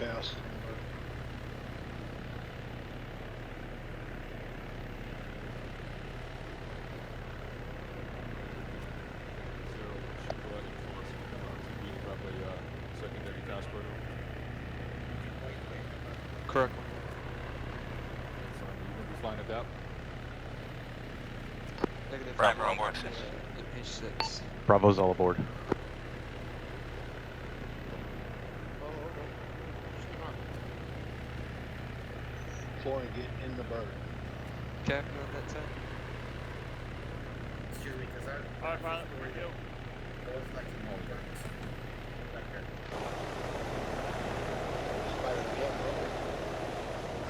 Okay, I'll stand by. Correct. Flying at that. Negative. Right, we're on board. MH6. Bravo's all aboard. Flora, get in the bird. Copy on that time. Excuse me, because Alright, pilot, where you go? I was like in all birds. Back there.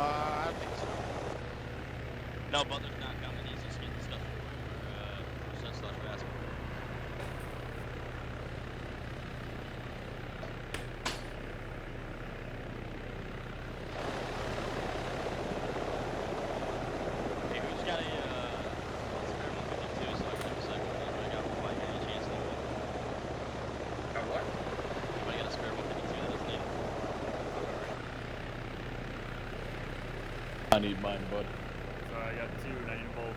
I think so. No, Butler's not coming. He's just getting stuff for /Rascal. Hey, who's got a spare 152 so I can have a second one? Anybody got one? Any chance of one? Got what? Anybody got a spare 152 that doesn't need it? I need mine, bud. Sorry, I got two and I need them both.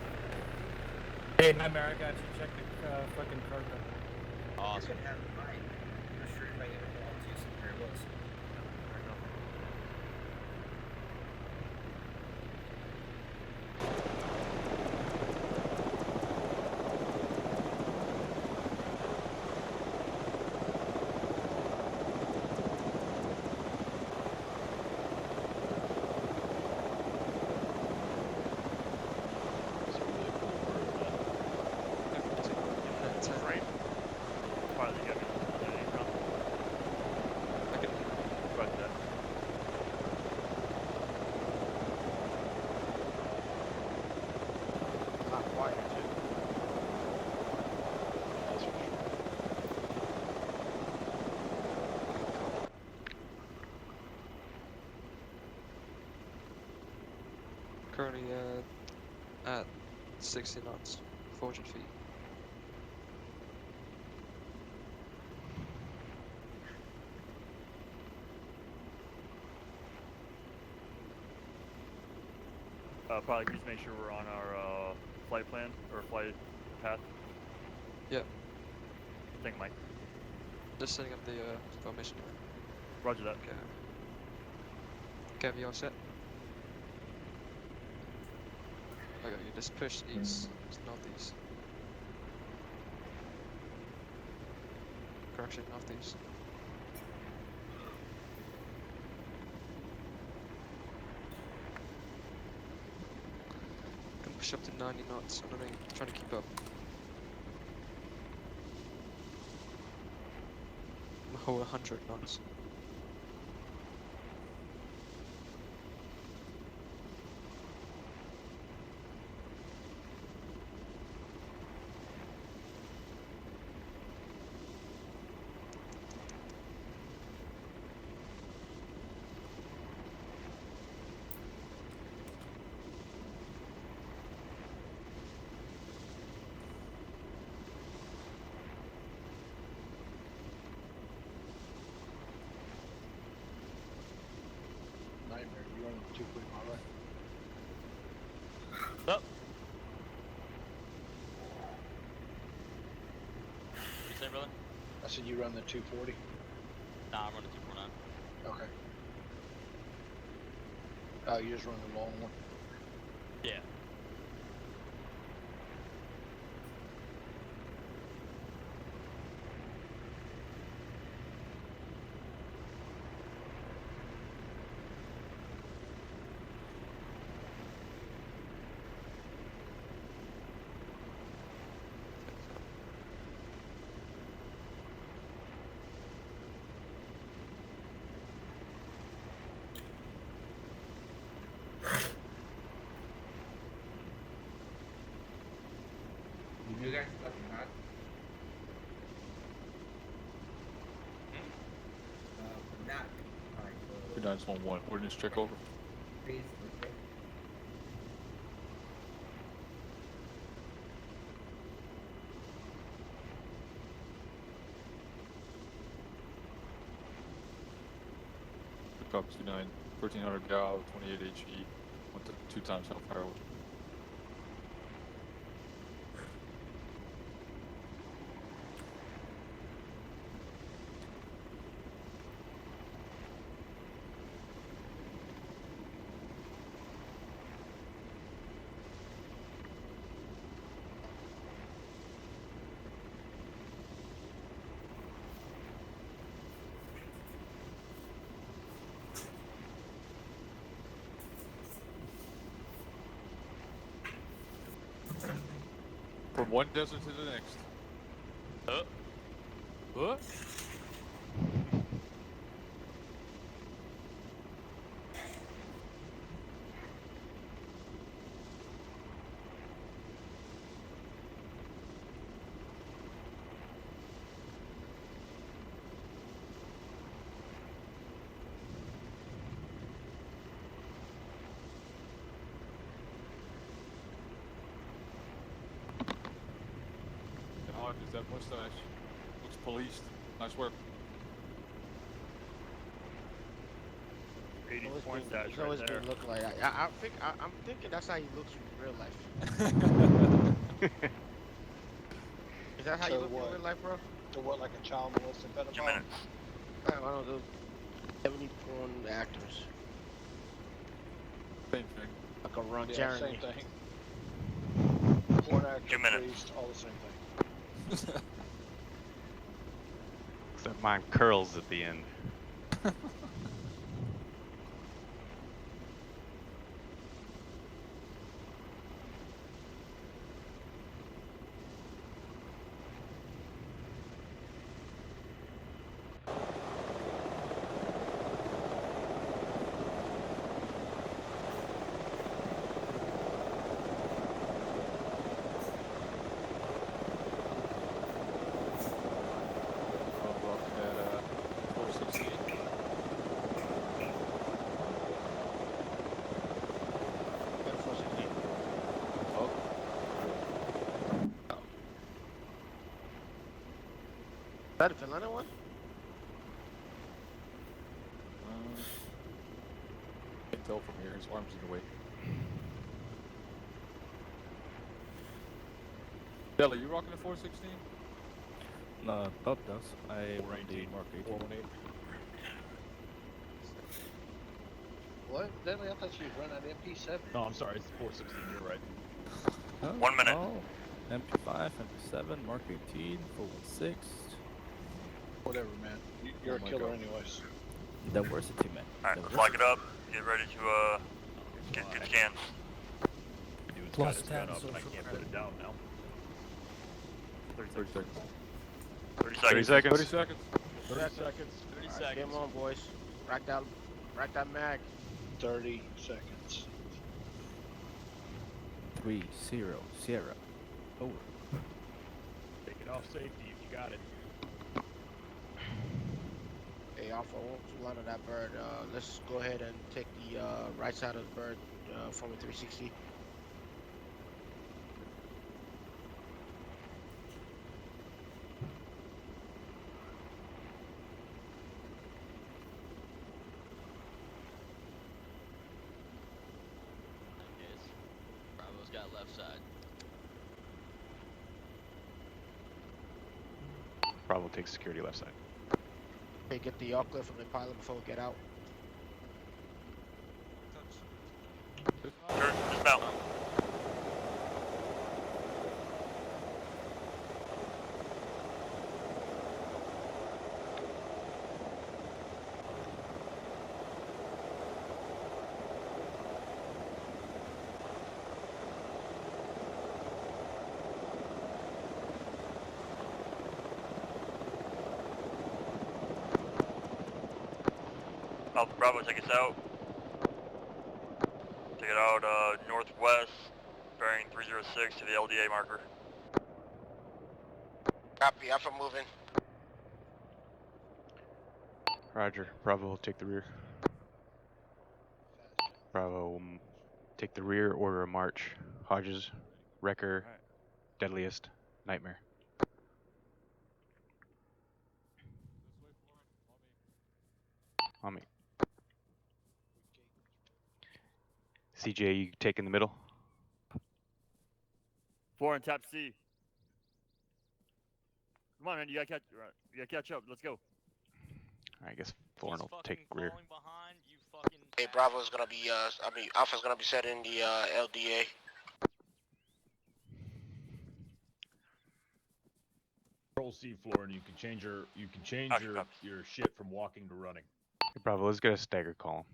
Hey, Nightmare, I got you. Check the fucking cargo. Awesome. You can have mine. I'm not sure if I ever want to see where it was. Right. Pilot, you got me. Any problem? I can. Right there. Not quiet, too. That's for sure. Currently at 60 knots, 400 feet. Probably just make sure we're on our flight plan or flight path. Yep. Thank you, Mike. Just setting up the formation. Roger that. Okay. Gav, you all set? Okay, you just push east, northeast. Correction, northeast. Can push up to 90 knots on the thing, trying to keep up. I'm hold 100 knots. Nightmare, you running too quick, my right. Up. What you say, brother? I said you run the 240? Nah, I'm running 249. Okay. Oh, you just run the long one? Yeah. You guys fucking hot. Not. Alright, so. 2911. Ordnance check over. Please, okay. Cop 29, 1300 gal, 28 HE, 2 times health power. From one desert to the next. What? God, is that mustache? Looks policed. Nice work. 80 Always porn been- stash he's right always there. been looking like that. I'm thinking that's how he looks in real life. Is that how you So look in what? real life, bro? So what, like a child molesting pedophile? 2 minutes. I don't know, those 70 porn actors. Same thing. Like a Ron Yeah, Jeremy. same thing. Porn actor, 2 minutes. priest, all the same thing. Except mine curls at the end. I'm rocking at 416. Unfortunately. Oh, Is that a Finland one? can't tell from here. His arm's in the way. Della, you rocking a 416? Bob does. I run the 418. Mark 18. 418. What? Deadly, I thought you was running an MP7. No, I'm sorry, it's 416, you're right. 1 minute. Oh, MP5, MP7, Mark 18, 416. Whatever, man. You're Oh a my killer God. anyways. Diversity, man. Alright, Diversity. lock it up. Get ready to get scans. Dude's Plus got his 10 gun up and I social can't put credit. it down now. 30 seconds. 30 30 seconds. 30 seconds. seconds. 30 seconds. 30 Alright, seconds. game on, boys. Rack that mag. 30 seconds. 3-0, Sierra. Over. Take it off safety if you got it. Hey, Alpha, I won't too long of that bird. Let's go ahead and take the right side of the bird from a 360. Yes. Bravo's got left side. Bravo takes security left side. Hey, get the yacht clear from the pilot before we get out. Turn, dismount. Alpha Bravo, take us out. Take it out northwest, bearing 306 to the LDA marker. Copy, Alpha moving. Roger. Bravo will take the rear. Bravo will take the rear, order a march. Hodges, Wrecker, Alright. Deadliest, Nightmare. On me. CJ, you take in the middle. Four and tap C. Come on, man. You gotta catch up. Let's go. I guess Florin He's will fucking take rear. falling behind, you fucking Hey, bastard. Bravo's gonna be, Alpha's gonna be setting the, LDA. Control C floor, and you can change your shit from walking to running. Hey, Bravo, let's get a stagger column.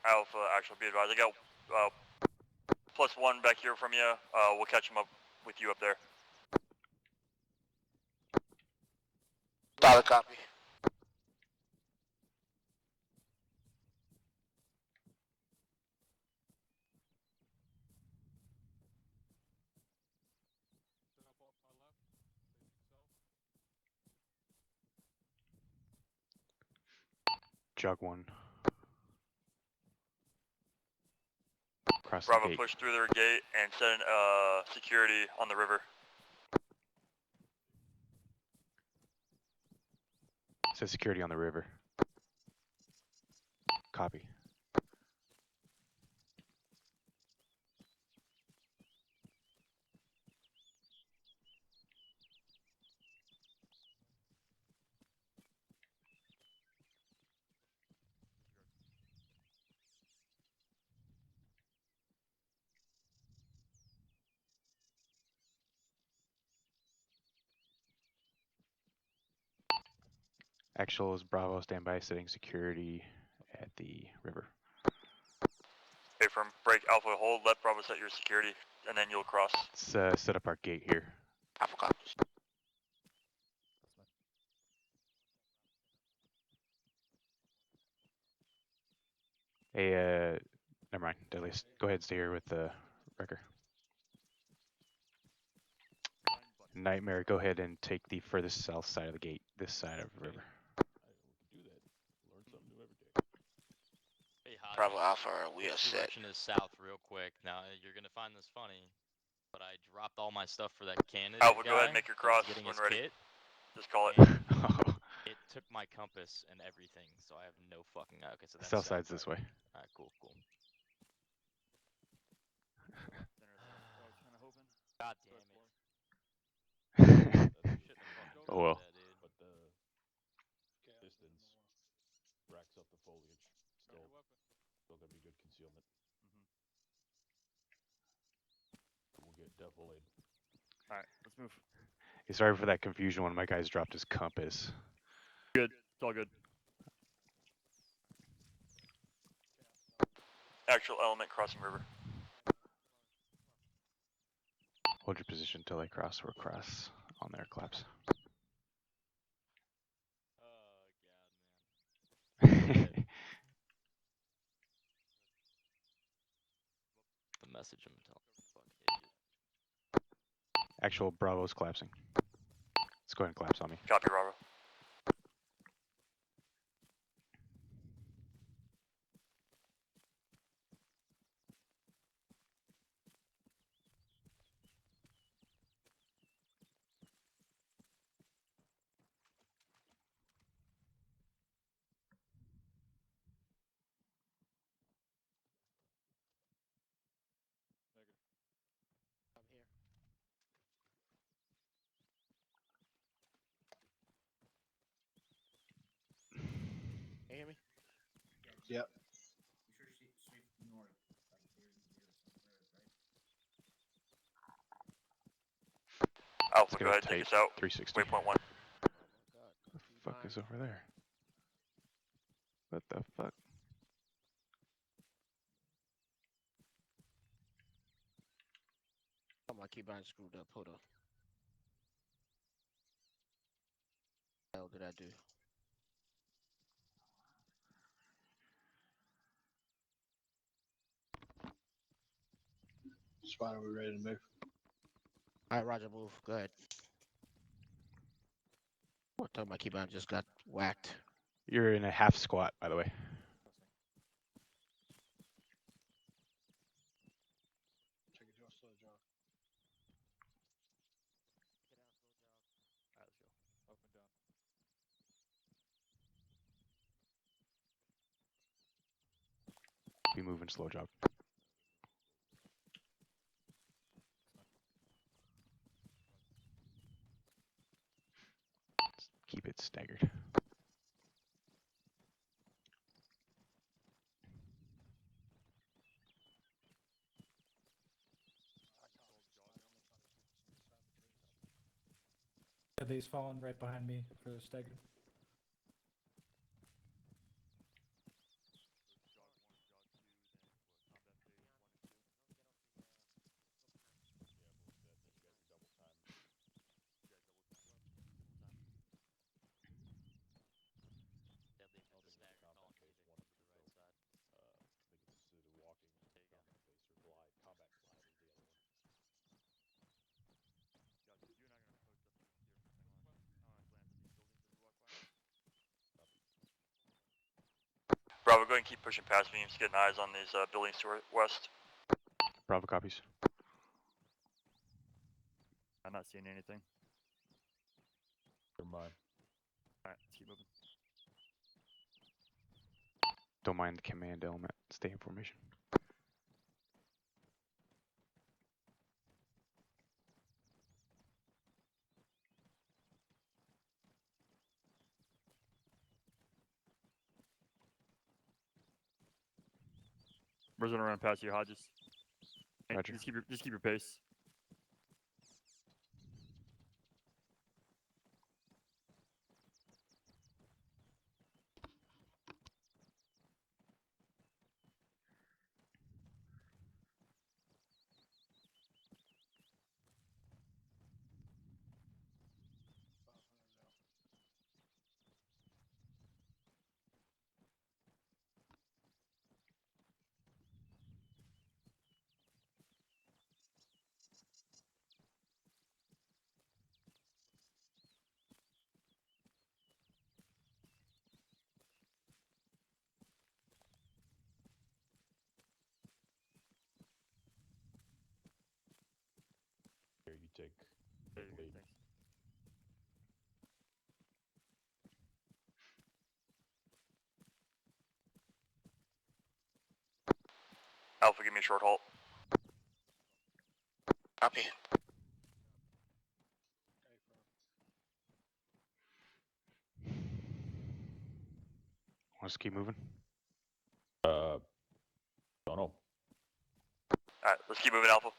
Alpha, actual be advised. I got +1 back here from you. We'll catch him up with you up there. Solid copy. Jog 1. Cross Bravo, the gate. push through their gate and set security on the river. Set security on the river. Copy. Actual is Bravo, stand by, setting security at the river. Okay, from break Alpha, hold, let Bravo set your security, and then you'll cross. Let's set up our gate here. Alpha copies. Hey, never mind. Deadliest. Go ahead and stay here with the wrecker. Nightmare, go ahead and take the furthest south side of the gate, this side of the river. We can do that. Learn something new every day. Hey, Hodge, Bravo Alpha, we are which set. direction is south real quick. Now, you're gonna find this funny, but I dropped all my stuff for that candidate Alpha, guy go ahead and make your that was cross getting when his ready. kit, Just call it. and it took my compass and everything, so I have no fucking... Okay, so that's South side's this way. Alright, cool. God damn it. Oh well. But the distance racks up the foliage. Still gonna be good concealment. We'll get defilated. Alright, let's move. Hey, sorry for that confusion when my guys dropped his compass. Good. It's all good. Actual element crossing river. Hold your position until they cross or cross on their collapse. Oh, God, man. The message him and tell him, fucking idiot. Actual Bravo's collapsing. Let's go ahead and collapse on me. Copy, Bravo. I'm here. Can you hear me? Yep. Alpha, Let's go get a ahead, take tight us out. 360. Waypoint 1. God, What the fuck is over there? What the fuck? Oh, my keybind screwed up. Hold on. What the hell did I do? Spot, are we ready to move? Alright, Roger, move. Go ahead. What the hell, my keybind just got whacked. You're in a half squat, by the way. Take a slow jog. Alright, let's go. Up and down. moving slow jog. Keep it staggered. Yeah, these falling right behind me for the stagger. Bravo, go ahead and keep pushing past me. I'm just getting eyes on these buildings to our west. Bravo copies. I'm not seeing anything. Never mind. Alright, let's keep moving. Don't mind the command element. Stay in formation. We're gonna run past you, Hodges. Hey, Roger. just keep your pace. Here, you take Hey, the lead. thanks. Alpha, give me a short halt. Copy. Let's keep moving. Don't know. Alright, let's keep moving, Alpha.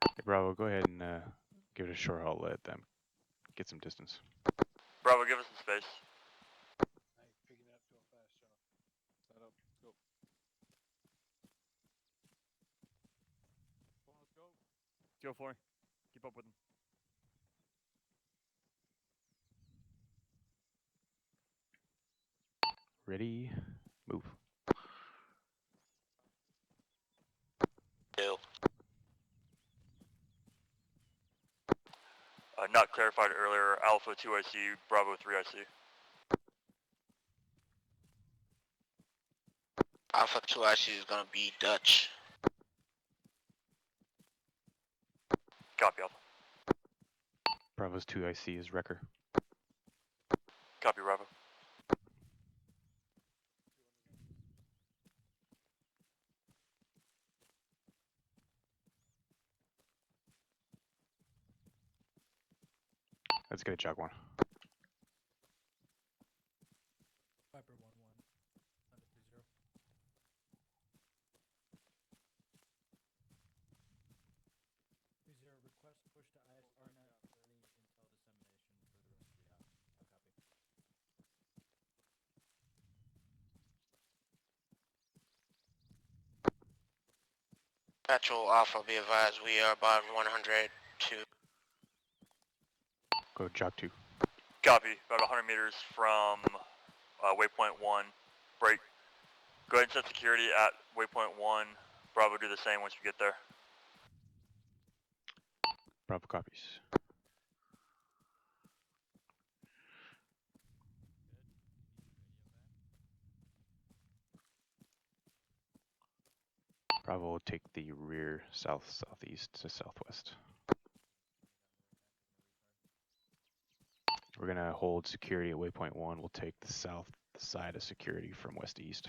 Hey, Bravo, go ahead and give it a short halt. Let them get some distance. Bravo, give us some space. Hey, picking up to a fast shot. Set up. Let's go. Come on, let's go. Let's go, Flory. Keep up with them. Ready? Move. Not clarified earlier. Alpha 2 I see, Bravo 3 I see. Alpha 2 actually is gonna be Dutch. Copy, Alpha. Bravo's 2 IC is Wrecker. Copy, Bravo. Let's get a jog one. Viper 1-1. Under 3-0. Request push to ISRNet early intel dissemination for the rest of the op. Copy. Actual Alpha, be advised, we are about 102. Go jog 2. Copy. About 100 meters from waypoint 1. Break. Go ahead and set security at waypoint 1. Bravo, do the same once you get there. Bravo copies. Bravo will take the rear south-southeast to southwest. We're gonna hold security at waypoint 1. We'll take the south side of security from west to east.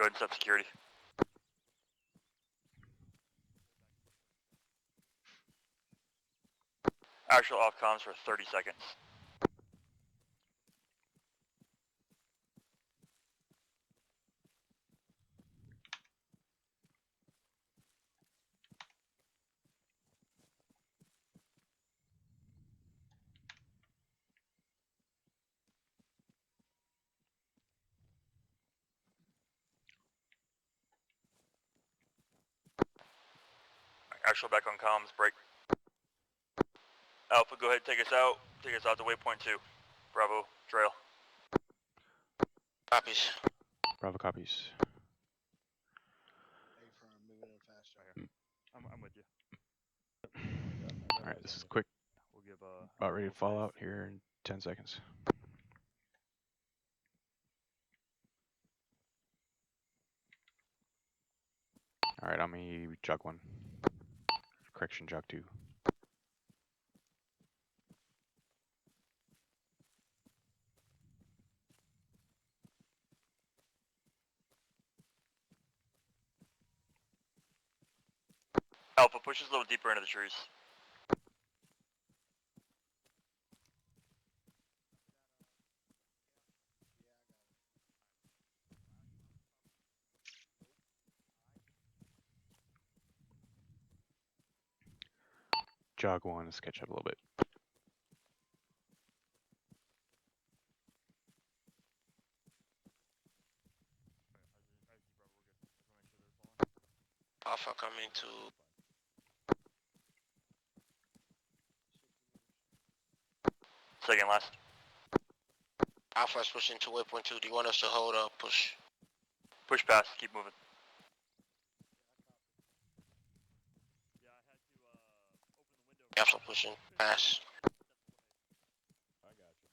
Go ahead and set security. Actual off comms for 30 seconds. Actual back on comms, break. Alpha, go ahead, take us out. Take us out to waypoint 2. Bravo, trail. Copies. Bravo copies. A-firm, moving in faster. I'm with you. Alright, this is quick. We'll give About ready to fall out here in 10 seconds. Alright, I'm a jog 1. Correction, jog 2. Alpha, push us a little deeper into the trees. Jog 1, let's catch up a little bit. Alpha coming to. Second last. Alpha is pushing to waypoint 2. Do you want us to hold up? Push. Push past, keep moving. Alpha pushing. Pass. I got you.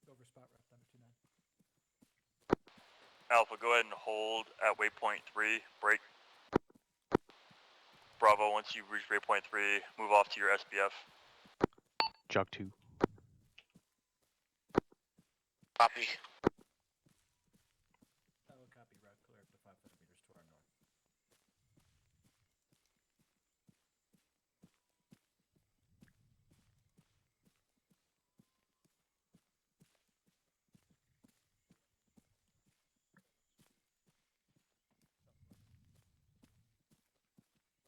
Go for spot rep number 29. Alpha, go ahead and hold at waypoint 3, break. Bravo, once you reach waypoint 3, move off to your SBF. Jog 2. Copy. I will copy route clear up to 500 meters to our north.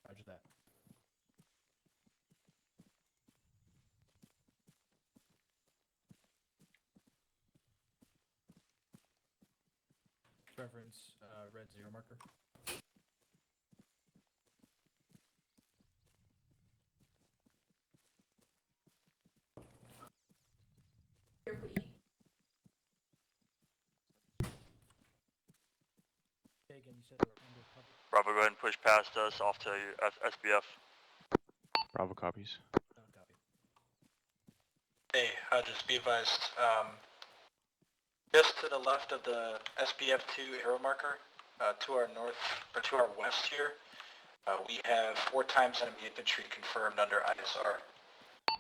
Roger that. Reference red 0 marker. Again, you said we're under cover. Bravo, go ahead and push past us off to your SBF. Bravo copies. Copy. Hey, just be advised, just to the left of the SBF2 arrow marker, to our north, or to our west here, we have 4 times enemy infantry confirmed under ISR.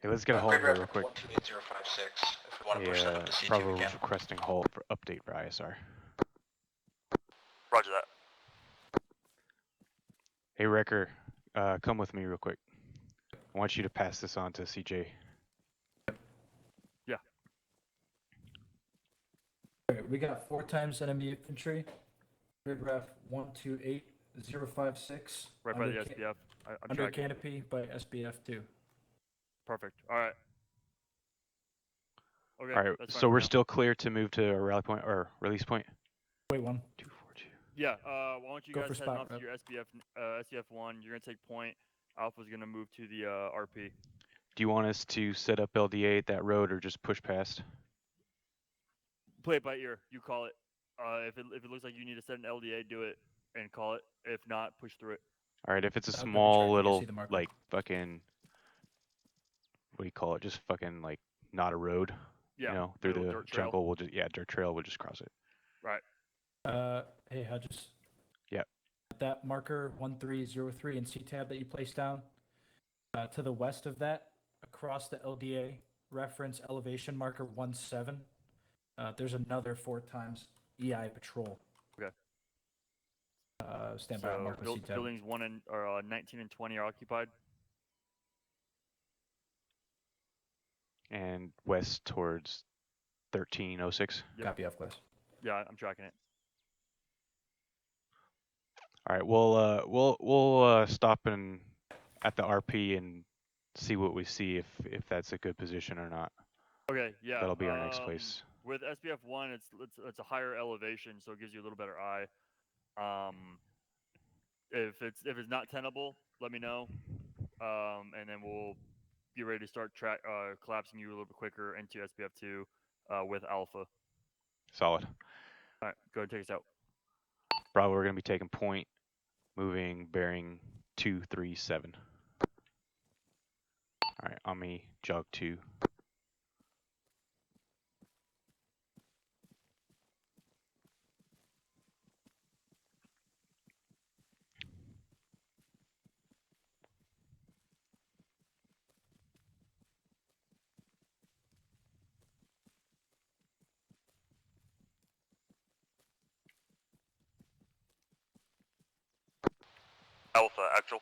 Hey, let's get a halt here real quick. 128056, if we want to push that up to C2 Bravo again. is requesting halt for update for ISR. Roger that. Hey, Wrecker, come with me real quick. I want you to pass this on to CJ. Yeah. Alright, we got 4 times enemy infantry. Paragraph 128056. Right by the under SBF. I'm under tracking. canopy by SBF 2. Perfect. All right. Okay. Alright, that's fine so for we're now. still clear to move to a rally point or release point? Wait, 1. 242. Yeah. Why don't you Go guys for head spot off to rep. your SBF1? You're gonna take point. Alpha's gonna move to the RP. Do you want us to set up LDA at that road or just push past? Play it by ear. You call it. If it looks like you need to set an LDA, do it and call it. If not, push through it. All right, if it's a I'll go small check. You little see the marker. like fucking, what do you call it? Just fucking like not a road, Yeah. you know, through little the dirt trail. jungle. We'll just dirt trail. We'll just cross it. Right. Hey, Hodges. Yep. That marker 1303 in C-tab that you placed down, to the west of that, across the LDA, reference elevation marker 17. There's another 4 times EI patrol. Okay. Stand by on mark with C-tab. Buildings 19 and 20 are occupied. And west towards 1306. Yep. Copy off class. Yeah, I'm tracking it. All right, we'll stop at the RP and see what we see if that's a good position or not. Okay, yeah. That'll be our next place. With SPF 1, it's a higher elevation, so it gives you a little better eye. If it's not tenable, let me know, and then we'll be ready to start collapsing you a little bit quicker into SPF 2 with Alpha. Solid. All right, go ahead and take us out. Bravo, we're gonna be taking point, moving bearing 237. All right, on me, jog 2. Alpha, actual.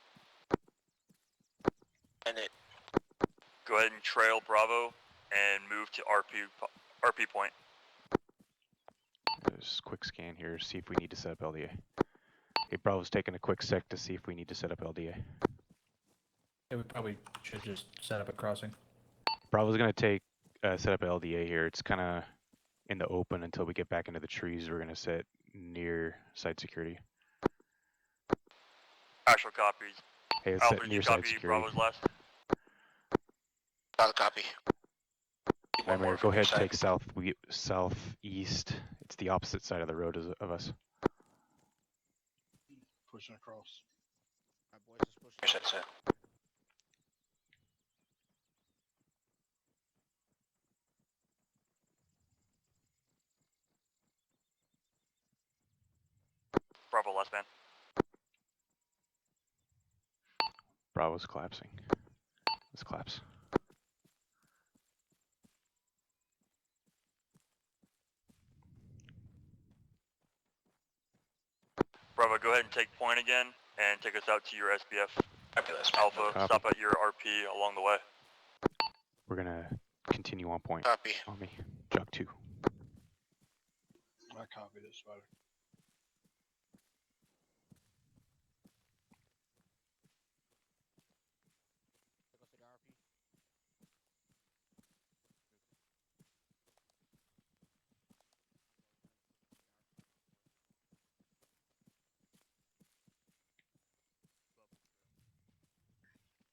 And it. Go ahead and trail Bravo and move to RP point. Just a quick scan here, see if we need to set up LDA. Okay, Bravo's taking a quick sec to see if we need to set up LDA. Yeah, we probably should just set up a crossing. Bravo's gonna set up LDA here. It's kind of in the open until we get back into the trees. We're gonna set near site security. Actual copies. Hey, let's Alpha, set did near you site copy security. Bravo's last? Solid copy. Nightmare, go ahead, take southeast. It's the opposite side of the road of us. Pushing across. My boys is pushing. That's it. Bravo, last man. Bravo's collapsing. Let's collapse. Bravo, go ahead and take point again and take us out to your SBF. Fabulous. Alpha, Copy. stop at your RP along the way. We're gonna continue on point. Copy. On me, jog 2. I copy this, Spider.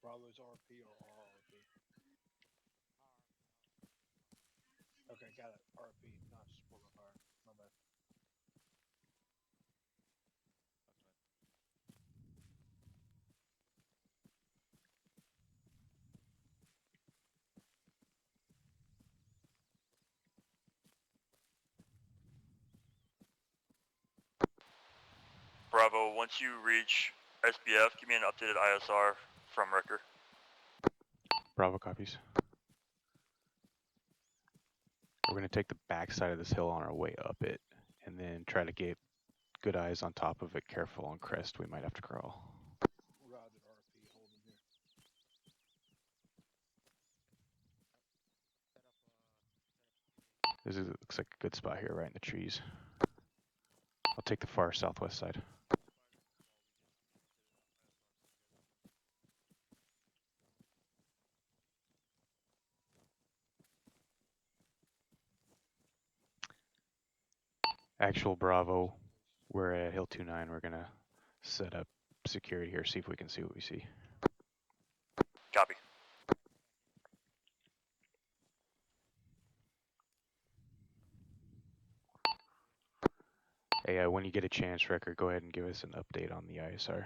Bravo's RP or RRP? Okay, got it. RP, not support of fire. My bad. Bravo, once you reach SBF, give me an updated ISR from Ricker. Bravo copies. We're gonna take the back side of this hill on our way up it, and then try to get good eyes on top of it. Careful on crest, we might have to crawl. Roger, RP, holding here. This looks like a good spot here, right in the trees. I'll take the far southwest side. Actual Bravo, we're at Hill 29. We're gonna set up security here, see if we can see what we see. Copy. Hey, when you get a chance, Record, go ahead and give us an update on the ISR.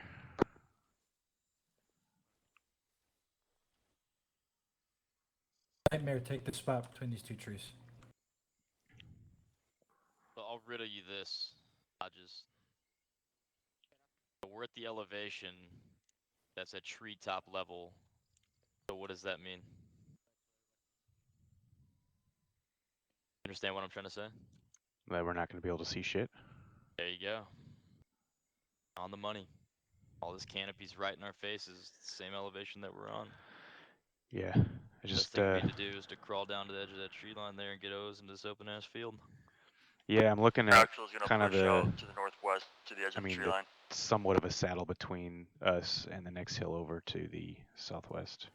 Nightmare, take the spot between these two trees. So I'll riddle you this. We're at the elevation that's at treetop level. So what does that mean? Understand what I'm trying to say? That we're not going to be able to see shit. There you go. On the money. All this canopy's right in our faces. Same elevation that we're on. Yeah, I Best just thing we need to do is to crawl down to the edge of that tree line there and get O's into this open ass field. yeah, I'm looking at Actual's gonna kind of push the, out to the northwest to the edge I of the mean, tree line. somewhat of a saddle between us and the next hill over to the southwest.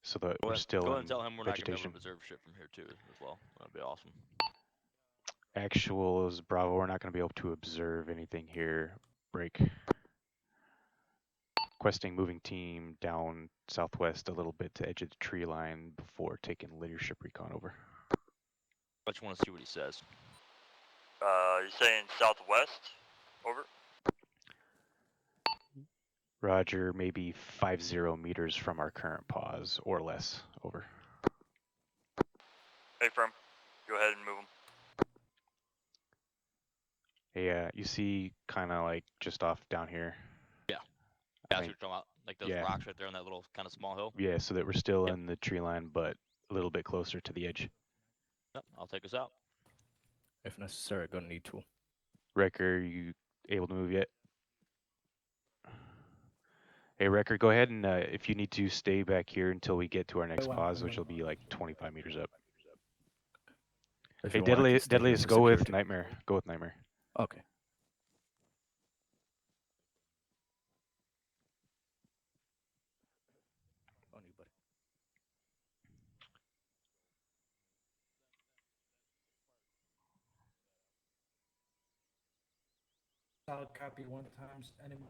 So that we're still Go ahead in and tell him we're not gonna be able vegetation. to observe shit from here too as well. That'd be awesome. Actual is Bravo, we're not going to be able to observe anything here. Break. Requesting moving team down southwest a little bit to edge of the tree line before taking leadership recon over. I just want to see what he says. You saying southwest? Over. Roger, maybe 50 meters from our current pause or less. Over. Hey, firm. Go ahead and move them. Hey, you see kind of like just off down here? Yeah. That's what you're talking about. Like those yeah. rocks right there on that little kind of small hill? Yeah, so that we're still in the tree line, but a little bit closer to the edge. Yep, I'll take us out. If necessary, go need tool. Wrecker, you able to move yet? Hey, Wrecker, go ahead and if you need to, stay back here until we get to our next pause, which will be like 25 meters up. If Hey, you want, I can stay here Deadliest, for go with security. Nightmare. Go with Nightmare. Okay. On you, buddy. Solid copy 1 times enemy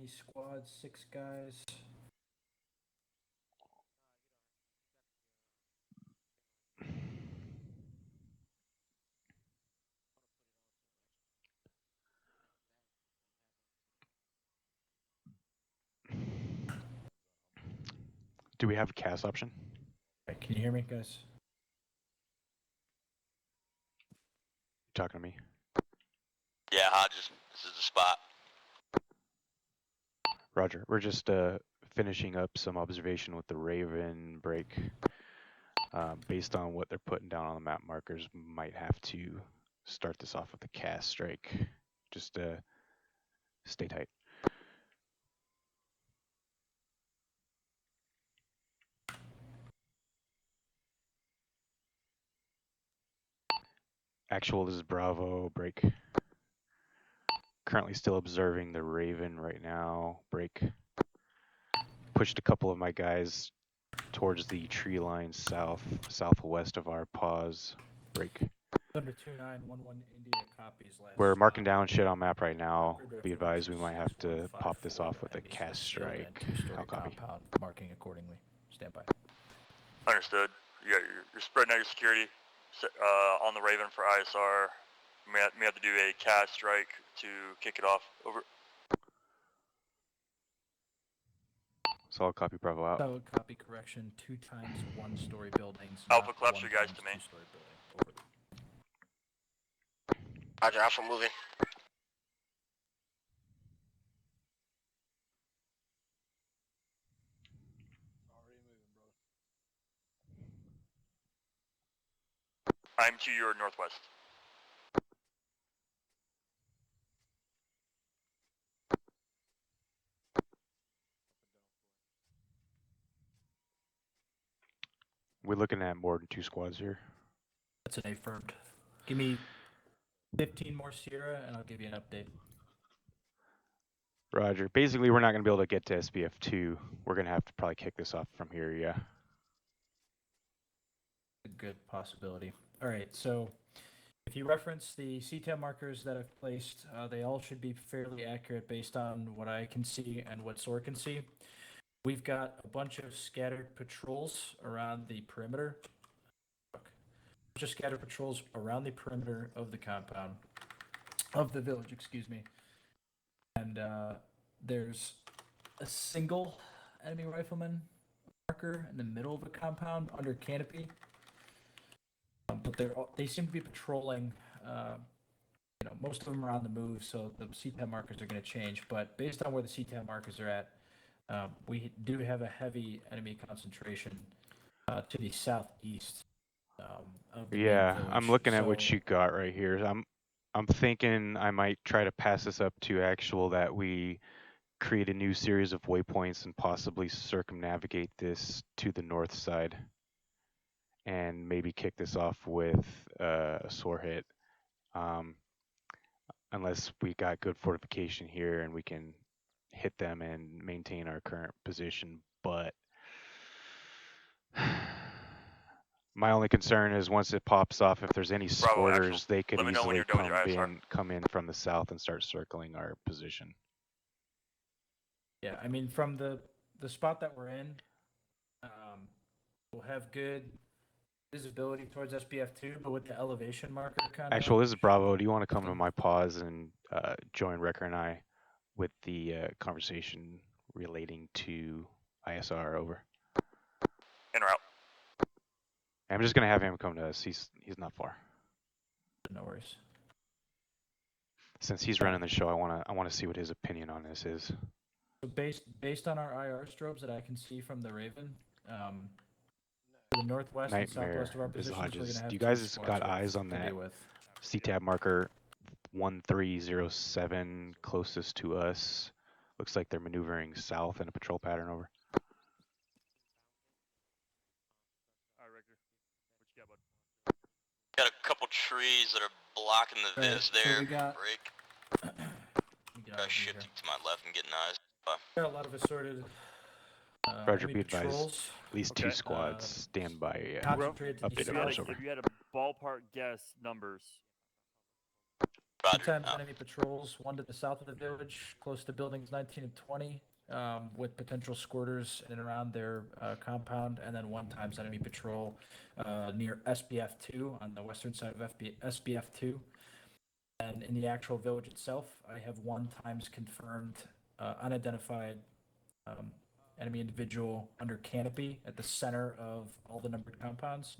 squad, 6 guys. Do we have a cast option? Right, can you hear me, guys? You talking to me? Yeah, Hodges, this is the spot. Roger. We're just finishing up some observation with the Raven break. Based on what they're putting down on the map markers, might have to start this off with a cast strike. Just stay tight. Actual, this is Bravo, break. Currently still observing the Raven right now, break. Pushed a couple of my guys towards the tree line southwest of our pause, break. Thunder 2911 India copies last. We're marking down shit on map right now. Be advised we might have to pop this off with a cast strike. I'll copy. Compound, marking accordingly. Stand by. Understood. You're spreading out your security on the Raven for ISR. May have to do a cast strike to kick it off. Over. Solid copy, Bravo out. Solid copy, correction. 2 times 1-story buildings. Alpha not claps 1 your guys times to me. 2-story building. Over. Roger, Alpha moving. Already moving, bro. I'm to your northwest. We're looking at more than 2 squads here. That's an affirmed. Give me 15 more Sierra, and I'll give you an update. Roger. Basically, we're not going to be able to get to SBF 2. We're going to have to probably kick this off from here, yeah. A good possibility. All right, so If you reference the CTAB markers that I've placed, they all should be fairly accurate based on what I can see and what SOAR can see. We've got a bunch of scattered patrols around the perimeter. Just scattered patrols around the perimeter of the compound, of the village, excuse me. And there's a single enemy rifleman marker in the middle of the compound under canopy. But they seem to be patrolling. Most of them are on the move, so the CTAB markers are going to change. But based on where the CTAB markers are at, we do have a heavy enemy concentration to the southeast. Of the main Yeah, I'm village. looking at what So- you got right here. I'm thinking I might try to pass this up to actual that we create a new series of waypoints and possibly circumnavigate this to the north side, and maybe kick this off with a SOAR hit. Unless we got good fortification here and we can hit them and maintain our current position, but my only concern is once it pops off, if there's any Bravo, actual. sporters, they could Let me know when easily you're done with your ISR. come in from the south and start circling our position. Yeah, I mean, from the spot that we're in, we'll have good visibility towards SPF2, but with the elevation marker kind of. Actual, this is Bravo. Do you want to come to my pause and join Wrecker and I with the conversation relating to ISR? Over. In route. I'm just gonna have him come to us. He's not far. No worries. Since he's running the show, I wanna see what his opinion on this is. So based on our IR strobes that I can see from the Raven, to the northwest and Nightmare southwest of our positions, we're visages. gonna have Do you two guys squads got worth eyes on to that deal with. CTAB marker 1307 closest to us? Looks like they're maneuvering south in a patrol pattern. Over. All right, Richter. What you got, bud? Got a couple trees that are blocking the Right, vis so there. we got- Break. Let me get out of Shifting here. to my left and getting eyes. Got a lot of assorted Roger, enemy be advised. patrols. At least two Okay. squads stand by. Concentrated to the Updated If you, had numbers. a, Over. if you had a ballpark guess numbers. Roger. Sometimes enemy patrols, one to the south of the village, close to buildings 19 and 20, with potential squirters in and around their compound, and then one times enemy patrol near SPF2 on the western side of SPF2. And in the actual village itself, I have one times confirmed unidentified enemy individual under canopy at the center of all the numbered compounds,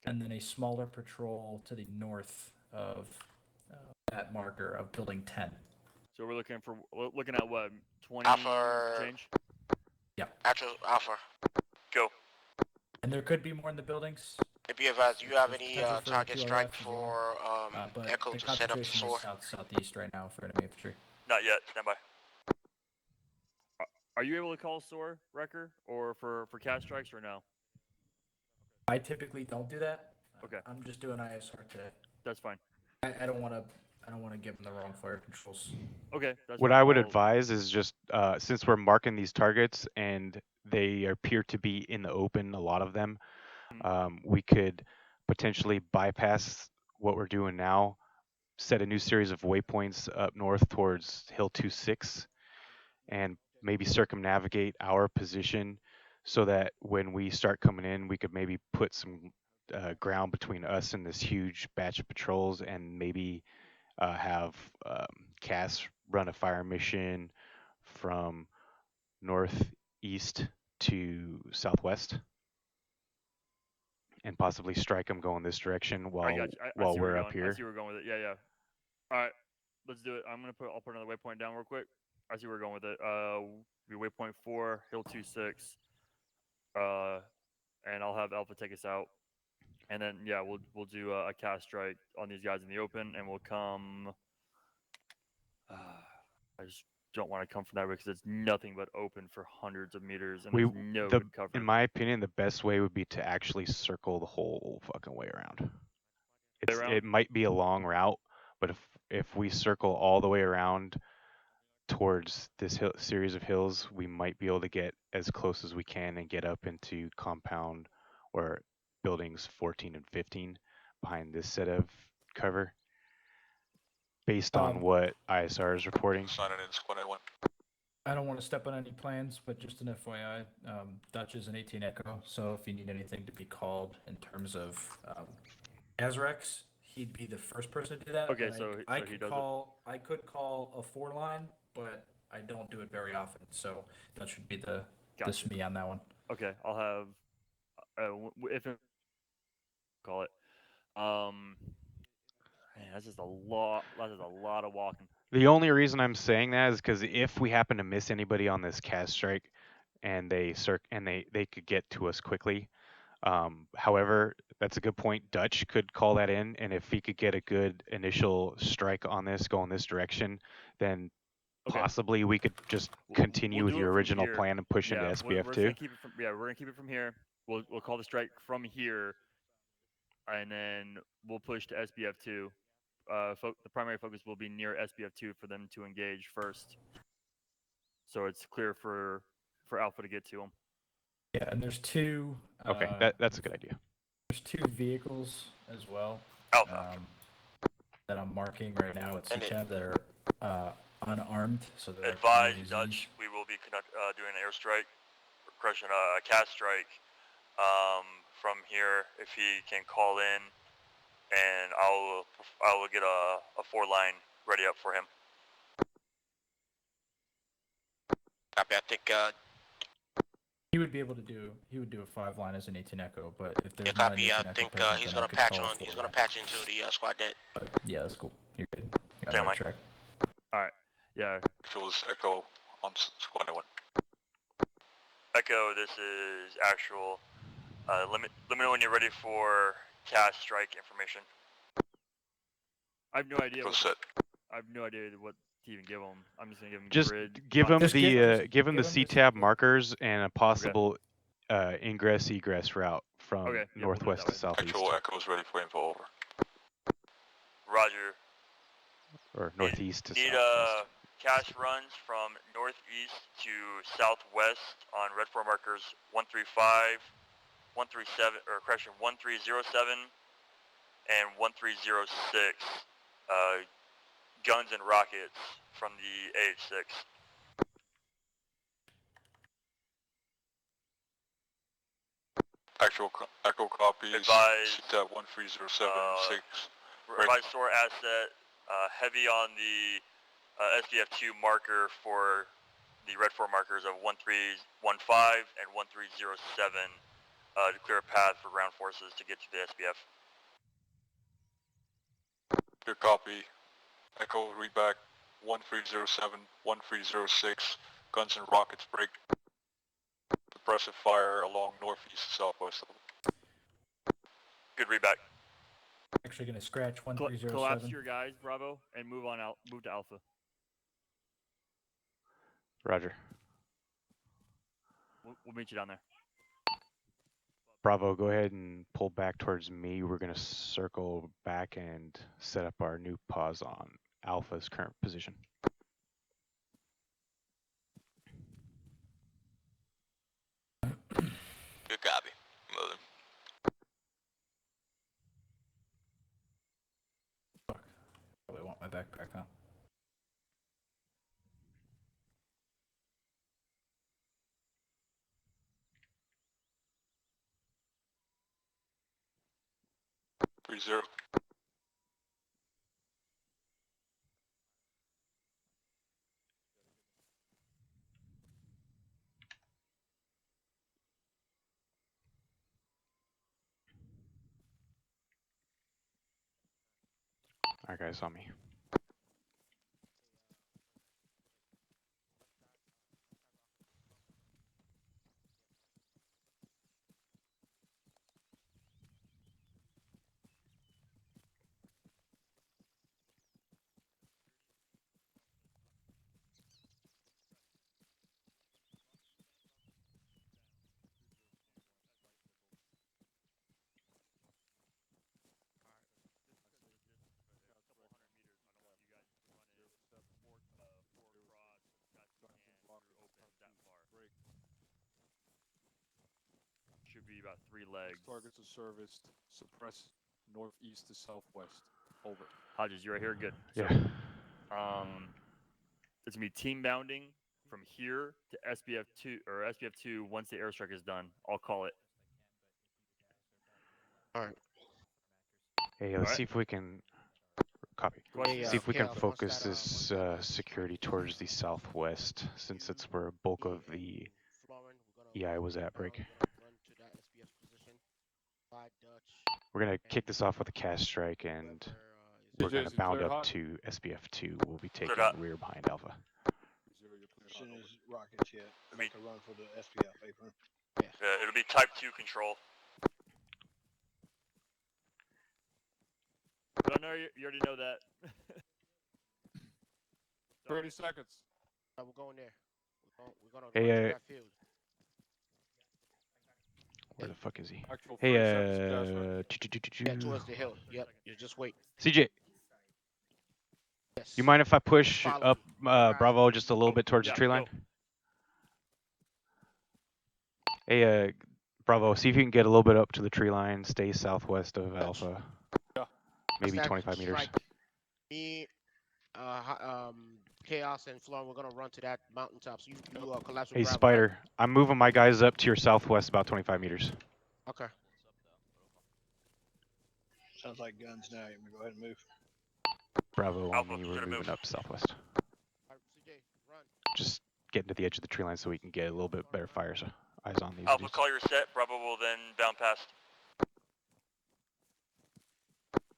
and then a smaller patrol to the north of that marker of building 10. So we're looking at what, 20 Alpha. change? Actual Alpha. Go. And there could be more in the buildings. If you advise, do you have There's any potential for target QRF strike as for but Echo the to set up the concentration SOAR? is southeast right now for enemy infantry. Not yet. Stand by. Are you able to call SOAR, Wrecker, or for cast strikes or no? I typically don't do that. Okay. I'm just doing ISR today. That's fine. I don't want to give them the wrong fire controls. Okay. That's What fine. I would I'll- advise is just since we're marking these targets and they appear to be in the open, a lot of them, we could potentially bypass what we're doing now, set a new series of waypoints up north towards Hill 26, and maybe circumnavigate our position so that when we start coming in, we could maybe put some ground between us and this huge batch of patrols, and maybe have Cass run a fire mission from northeast to southwest, and possibly strike them going this direction I while got you. I see while where we're you're up going. here. I see where we're going with it. Yeah. All right, let's do it. I'll put another waypoint down real quick. I see where we're going with it. Be waypoint 4, Hill 26. And I'll have Alpha take us out, and then we'll do a cast strike on these guys in the open, and we'll come. I just don't want to come from that way because it's nothing but open for hundreds of meters, and there's no good cover. In my opinion, the best way would be to actually circle the whole fucking way around. It might be a long route, but if we circle all the way around towards this series of hills, we might be able to get as close as we can and get up into compound or buildings 14 and 15 behind this set of cover based on what ISR is reporting. Sign it in squad 1. I don't want to step on any plans, but just an FYI, Dutch is an 18 Echo, so if you need anything to be called in terms of Azrex, he'd be the first person to do that. Okay, but so I he could does it. call. I could call a 4-line, but I don't do it very often. So that should be the Gotcha. me on that one. Okay, I'll have if it, call it. Man, that's just a lot. That is a lot of walking. The only reason I'm saying that is because if we happen to miss anybody on this cast strike, and they could get to us quickly. However, that's a good point. Dutch could call that in, and if he could get a good initial strike on this, go in this direction, then possibly we could just continue with your original plan and push into SPF we're 2. gonna keep it from we're gonna keep it from here. We'll call the strike from here, and then we'll push to SPF 2. The primary focus will be near SPF 2 for them to engage first, so it's clear for Alpha to get to them. Yeah, and there's two. Okay, that's a good idea. There's 2 vehicles as well that I'm marking right now at CTAB that are unarmed. So they're Advise Dutch, we will be doing an airstrike, crushing a cast strike from here. If he can call in, and I will get a 4-line ready up for him. Copy. I think he would be able to do. He would do a 5-line as an 18 Echo, but if there's yeah, copy. I think he's gonna patch on. He's gonna patch into the squad deck. Yeah, that's cool. You're good. Damn, Mike. Track. All right. Yeah. Actuals Echo on squad 1. Echo, this is actual. Let me know when you're ready for cast strike information. I have no idea. I have no idea what to even give them. I'm just gonna give them grid. Give them the CTAB markers and a possible ingress egress route from northwest to southeast. Actual Echo's ready for info. Over. Roger. Or northeast to Need southwest. cast runs from northeast to southwest on red 4 markers 135, 137, or correction 1307 and 1306. Guns and rockets from the AH-6. Actual Echo copies. Advise. CTAB 13076. Advise store asset. Heavy on the SDF2 marker for the red 4 markers of 1315 and 1307 to clear a path for ground forces to get to the SBF. Good copy. Echo, read back. 1307, 1306. Guns and rockets break. Suppressive fire along northeast to southwest. Good read back. Actually going to scratch 1307. Collapse your guys, Bravo, and move to Alpha. Roger. We'll meet you down there. Bravo, go ahead and pull back towards me. We're going to circle back and set up our new pause on Alpha's current position. Good copy. Moving. Probably want my backpack, huh? Zero. Alright guys, on me. Should be about 3 legs. Targets are serviced. Suppress northeast to southwest. Over. Hodges, you're right here. Good. Yeah. So, it's gonna be team bounding from here to SBF2 or SBF2 once the airstrike is done. I'll call it. All right. Hey, let's see if we can copy. Question. See if we can Chaos, focus once this that is security towards the southwest, since it's where a bulk of the Florin, we're gonna EI was at break. we're gonna run to that SPF position. By Dutch. We're gonna kick this off with a cast strike, and we're DJ, gonna is it bound clear, up Hot? to SBF2. We'll be taking hot. rear behind Alpha. As soon as rockets hit, make a run for the SPF apron. It'll be Type 2 control. But I know you already know that. 30 seconds. We're going there. We're gonna Hey, run to that field. Where the fuck is he? Actual Hey, 30 seconds, Jasper. Yeah, towards the hill. Yep. You just wait. CJ, Yes. you mind if I push Follow up me. Bravo just a little bit towards yeah, the tree line? go. Hey, Bravo, see if you can get a little bit up to the tree line. Stay southwest of Alpha. Yeah. Maybe That 25 meters. strike, Me, Chaos, and Florin, we're gonna run to that mountaintop. So you collapse with Hey, Bravo. Spider, I'm moving my guys up to your southwest about 25 meters. Okay. Sounds like guns now. You can go ahead and move. Bravo on Alpha, me, you we're gotta moving move. up southwest. All right, CJ, run. Just getting to the edge of the tree line so we can get a little bit better fire, so eyes on these Alpha, dudes. call your set. Bravo will then bound past.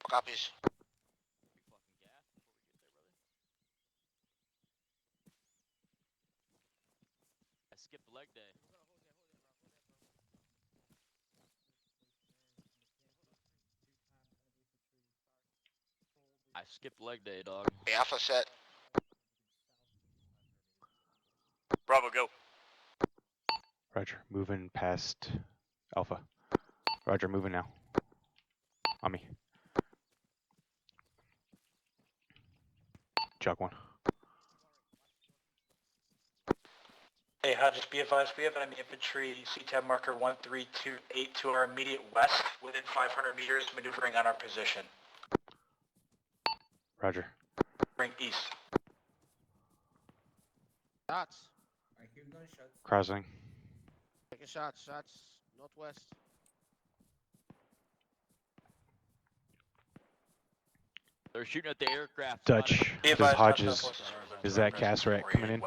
Copies. I skipped leg day. I skipped leg day, dog. Hey, Alpha set. Bravo, go. Roger, moving past Alpha. Roger, moving now. On me. Chalk 1. Hey, Hodges, be advised, we have enemy infantry CTAB marker 1328 to our immediate west, within 500 meters, maneuvering on our position. Roger. Bring east. Shots. Crossing. Taking shots. Shots. Northwest. They're shooting at the aircraft. Dutch. Be Does advised, Hodges. hostile forces are Is that present cast rat coming in?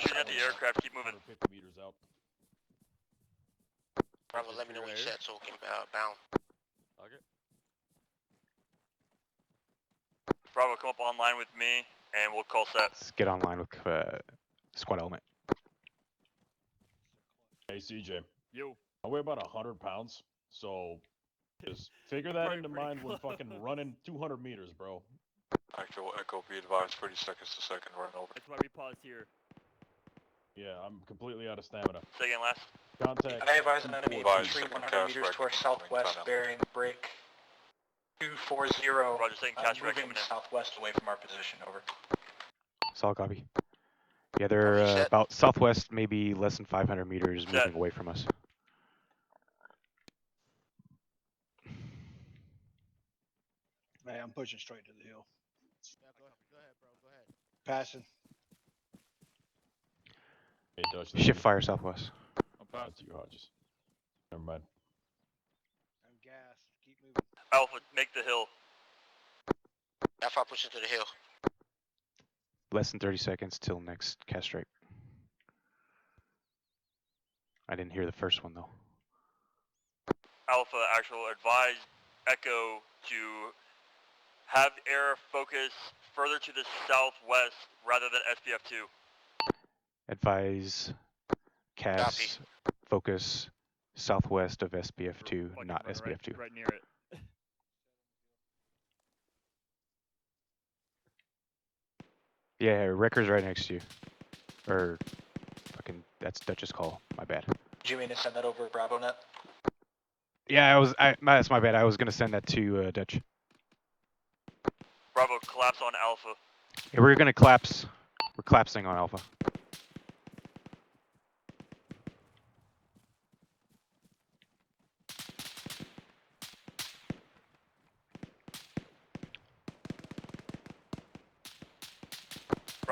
Shooting at the aircraft, keep moving. 150 meters out. Bravo, let me know when you set so we can bound. Okay. Bravo, come up online with me, and we'll call set. Let's get online with squad element. Hey, CJ. Yo. I weigh about 100 pounds, so just figure that Probably into pretty mind when close. fucking running 200 meters, bro. Actual echo, be advised, 30 seconds to second run over. That's why we paused here. Yeah, I'm completely out of stamina. Second last. Contact. I advise an enemy Advised, infantry 100 cast meters right to our coming southwest, tunnel. bearing break 240. Roger, second cast right moving coming in. southwest away from our position, over. Solid copy. Yeah, they're about southwest, maybe less than 500 meters Set. moving away from us. Man, I'm pushing straight to the hill. Yeah, go ahead, bro. Go ahead. Passing. Hey, Dutch. Shift fire southwest. I'm Pass past. to you, Hodges. Never mind. I'm gassed. Keep moving. Alpha, make the hill. Alpha pushing to the hill. Less than 30 seconds till next cast strike. I didn't hear the first one though. Alpha, actual advise Echo to have air focus further to the southwest rather than SPF2. Advise CAS focus southwest of SPF2, Fucking not run SPF2. Right near it. Yeah, Wrecker's right next to you. Or, fucking, that's Dutch's call. My bad. Do you mean to send that over BravoNet? Yeah, that's my bad. I was gonna send that to Dutch. Bravo, collapse on Alpha. Yeah, we're gonna collapse. We're collapsing on Alpha.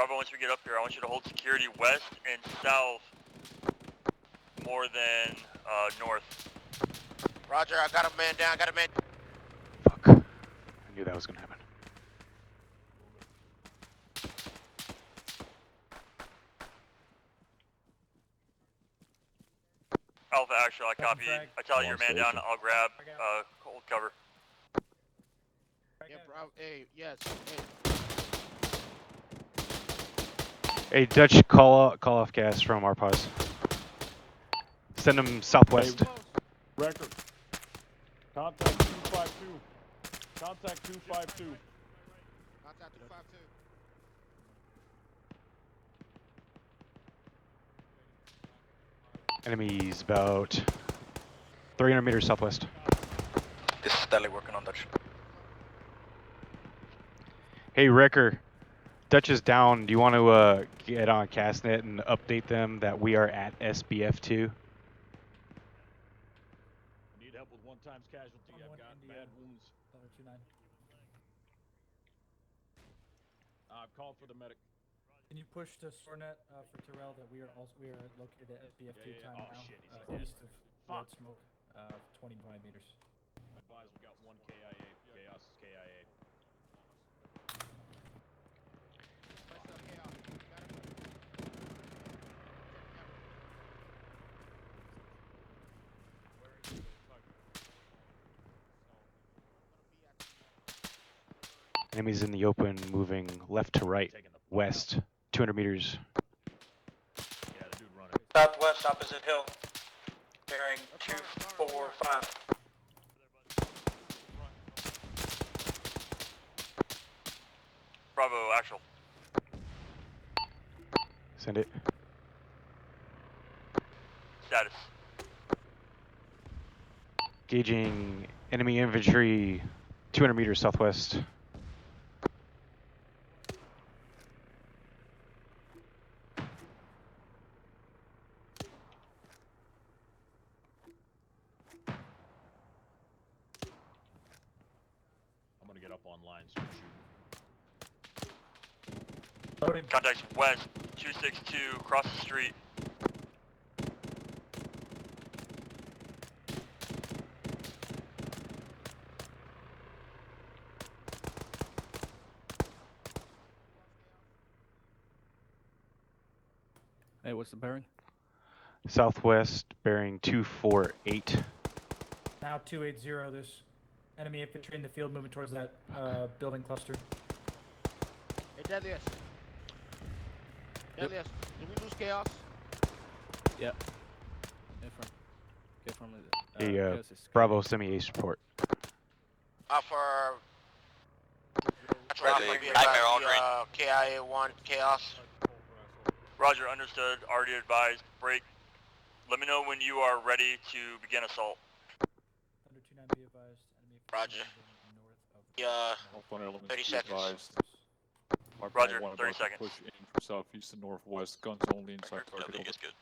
Bravo, once we get up here, I want you to hold security west and south more than north. Roger, I got a man down, got a man. Fuck. I knew that was gonna happen. Alpha, actual, I copy. I tell your man down, I'll grab cold cover. Yeah, bro. Hey, yes. Hey, Dutch, call off gas from our pause. Send them southwest. Hey, record. Contact 252. Contact 252. Contact 252. Enemies about 300 meters southwest. This is Stanley working on Dutch. Hey, Wrecker. Dutch is down. Do you want to get on Castnet and update them that we are at SBF2? I need help with 1 times casualty. I've got bad wounds. I've called for the medic. Can you push to Sornet for Terrell that we are located at SBF2 time Oh, now, shit, he's dead. east of Fuck. Red Smoke, 25 meters. Advise we got 1 KIA. Chaos is KIA. Enemies in the open, moving left to right, west, 200 meters. Yeah, the dude running. Southwest, opposite hill. Bearing 245. Bravo, actual. Send it. Status. Gauging enemy infantry, 200 meters southwest. I'm gonna get up online so shoot. Loading. Contacts west, 262, across the street. Hey, what's the bearing? Southwest, bearing 248. Now 280, there's enemy infantry in the field moving towards that building cluster. Hey, Deadliest. Deadliest, did we lose Chaos? Yep. Get from Hey, Chaos is Bravo, send me ace report. For... Ready, Nightmare all green. KIA-1, Chaos. Roger, understood. Already advised. Break. Let me know when you are ready to begin assault. Under 29, be advised. Enemy Roger. North 30 seconds. Roger, 30 seconds. Push in from southeast and northwest. Guns only inside target. Over. Good.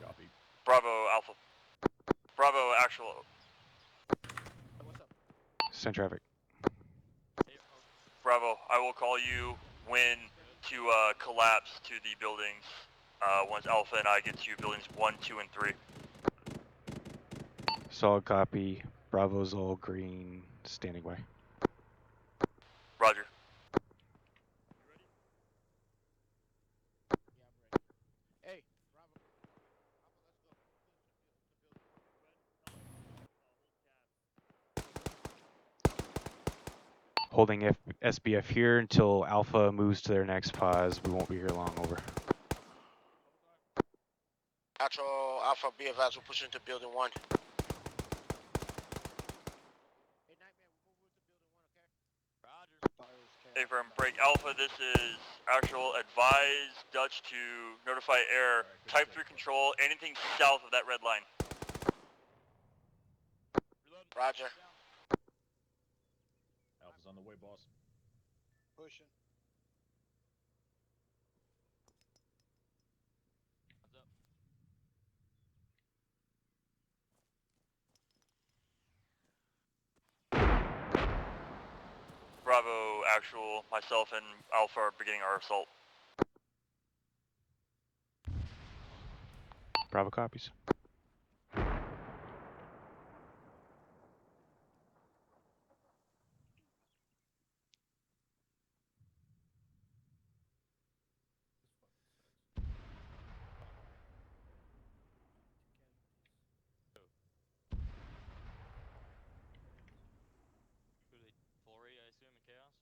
Copy. Bravo, Alpha. Bravo, actual. Send traffic. Bravo, I will call you when to collapse to the buildings once Alpha and I get to buildings 1, 2, and 3. Solid copy. Bravo's all green, standing by. Roger. Hey, Holding SBF here until Alpha moves to their next pause. We won't be here long, over. Actual Alpha, be advised, we're pushing to building 1. Hey, firm, break Alpha, this is actual. Advise Dutch to notify air. Type 3 control, anything south of that red line. Roger. Alpha's on the way, boss. Pushing. Bravo actual, myself and Alpha are beginning our assault. Bravo copies. Flory, I assume, in chaos?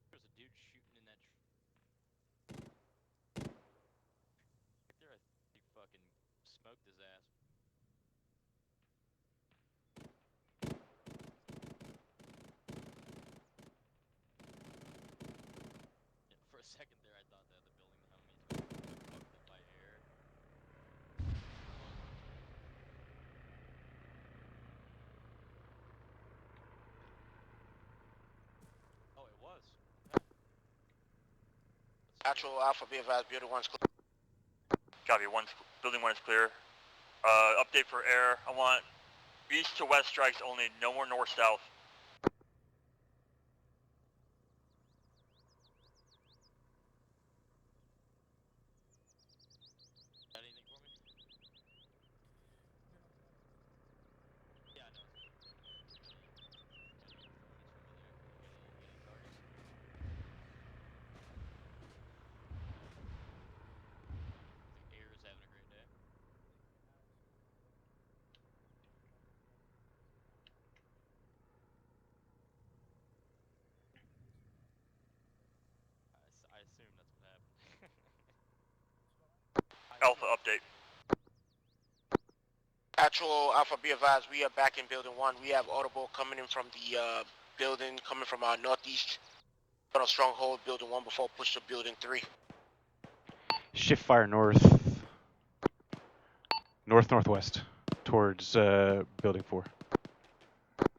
There's a dude shooting in that right there. I think he fucking smoked his ass. Yeah, for a second there, I thought that the building the homies fucked up by air. Oh, it was. Okay. Actual Alpha, be advised, building 1's clear. Copy, building 1 is clear. Update for air, I want east to west strikes only, no more north-south. Got anything for me? Yeah, I know. Any targets? I think air is having a great day. I assume that's what happened. Alpha, update. Actual Alpha, be advised, we are back in building 1. We have audible coming in from the building, coming from our northeast. Put on stronghold building 1 before push to building 3. Shift fire north. Northwest. Towards building 4.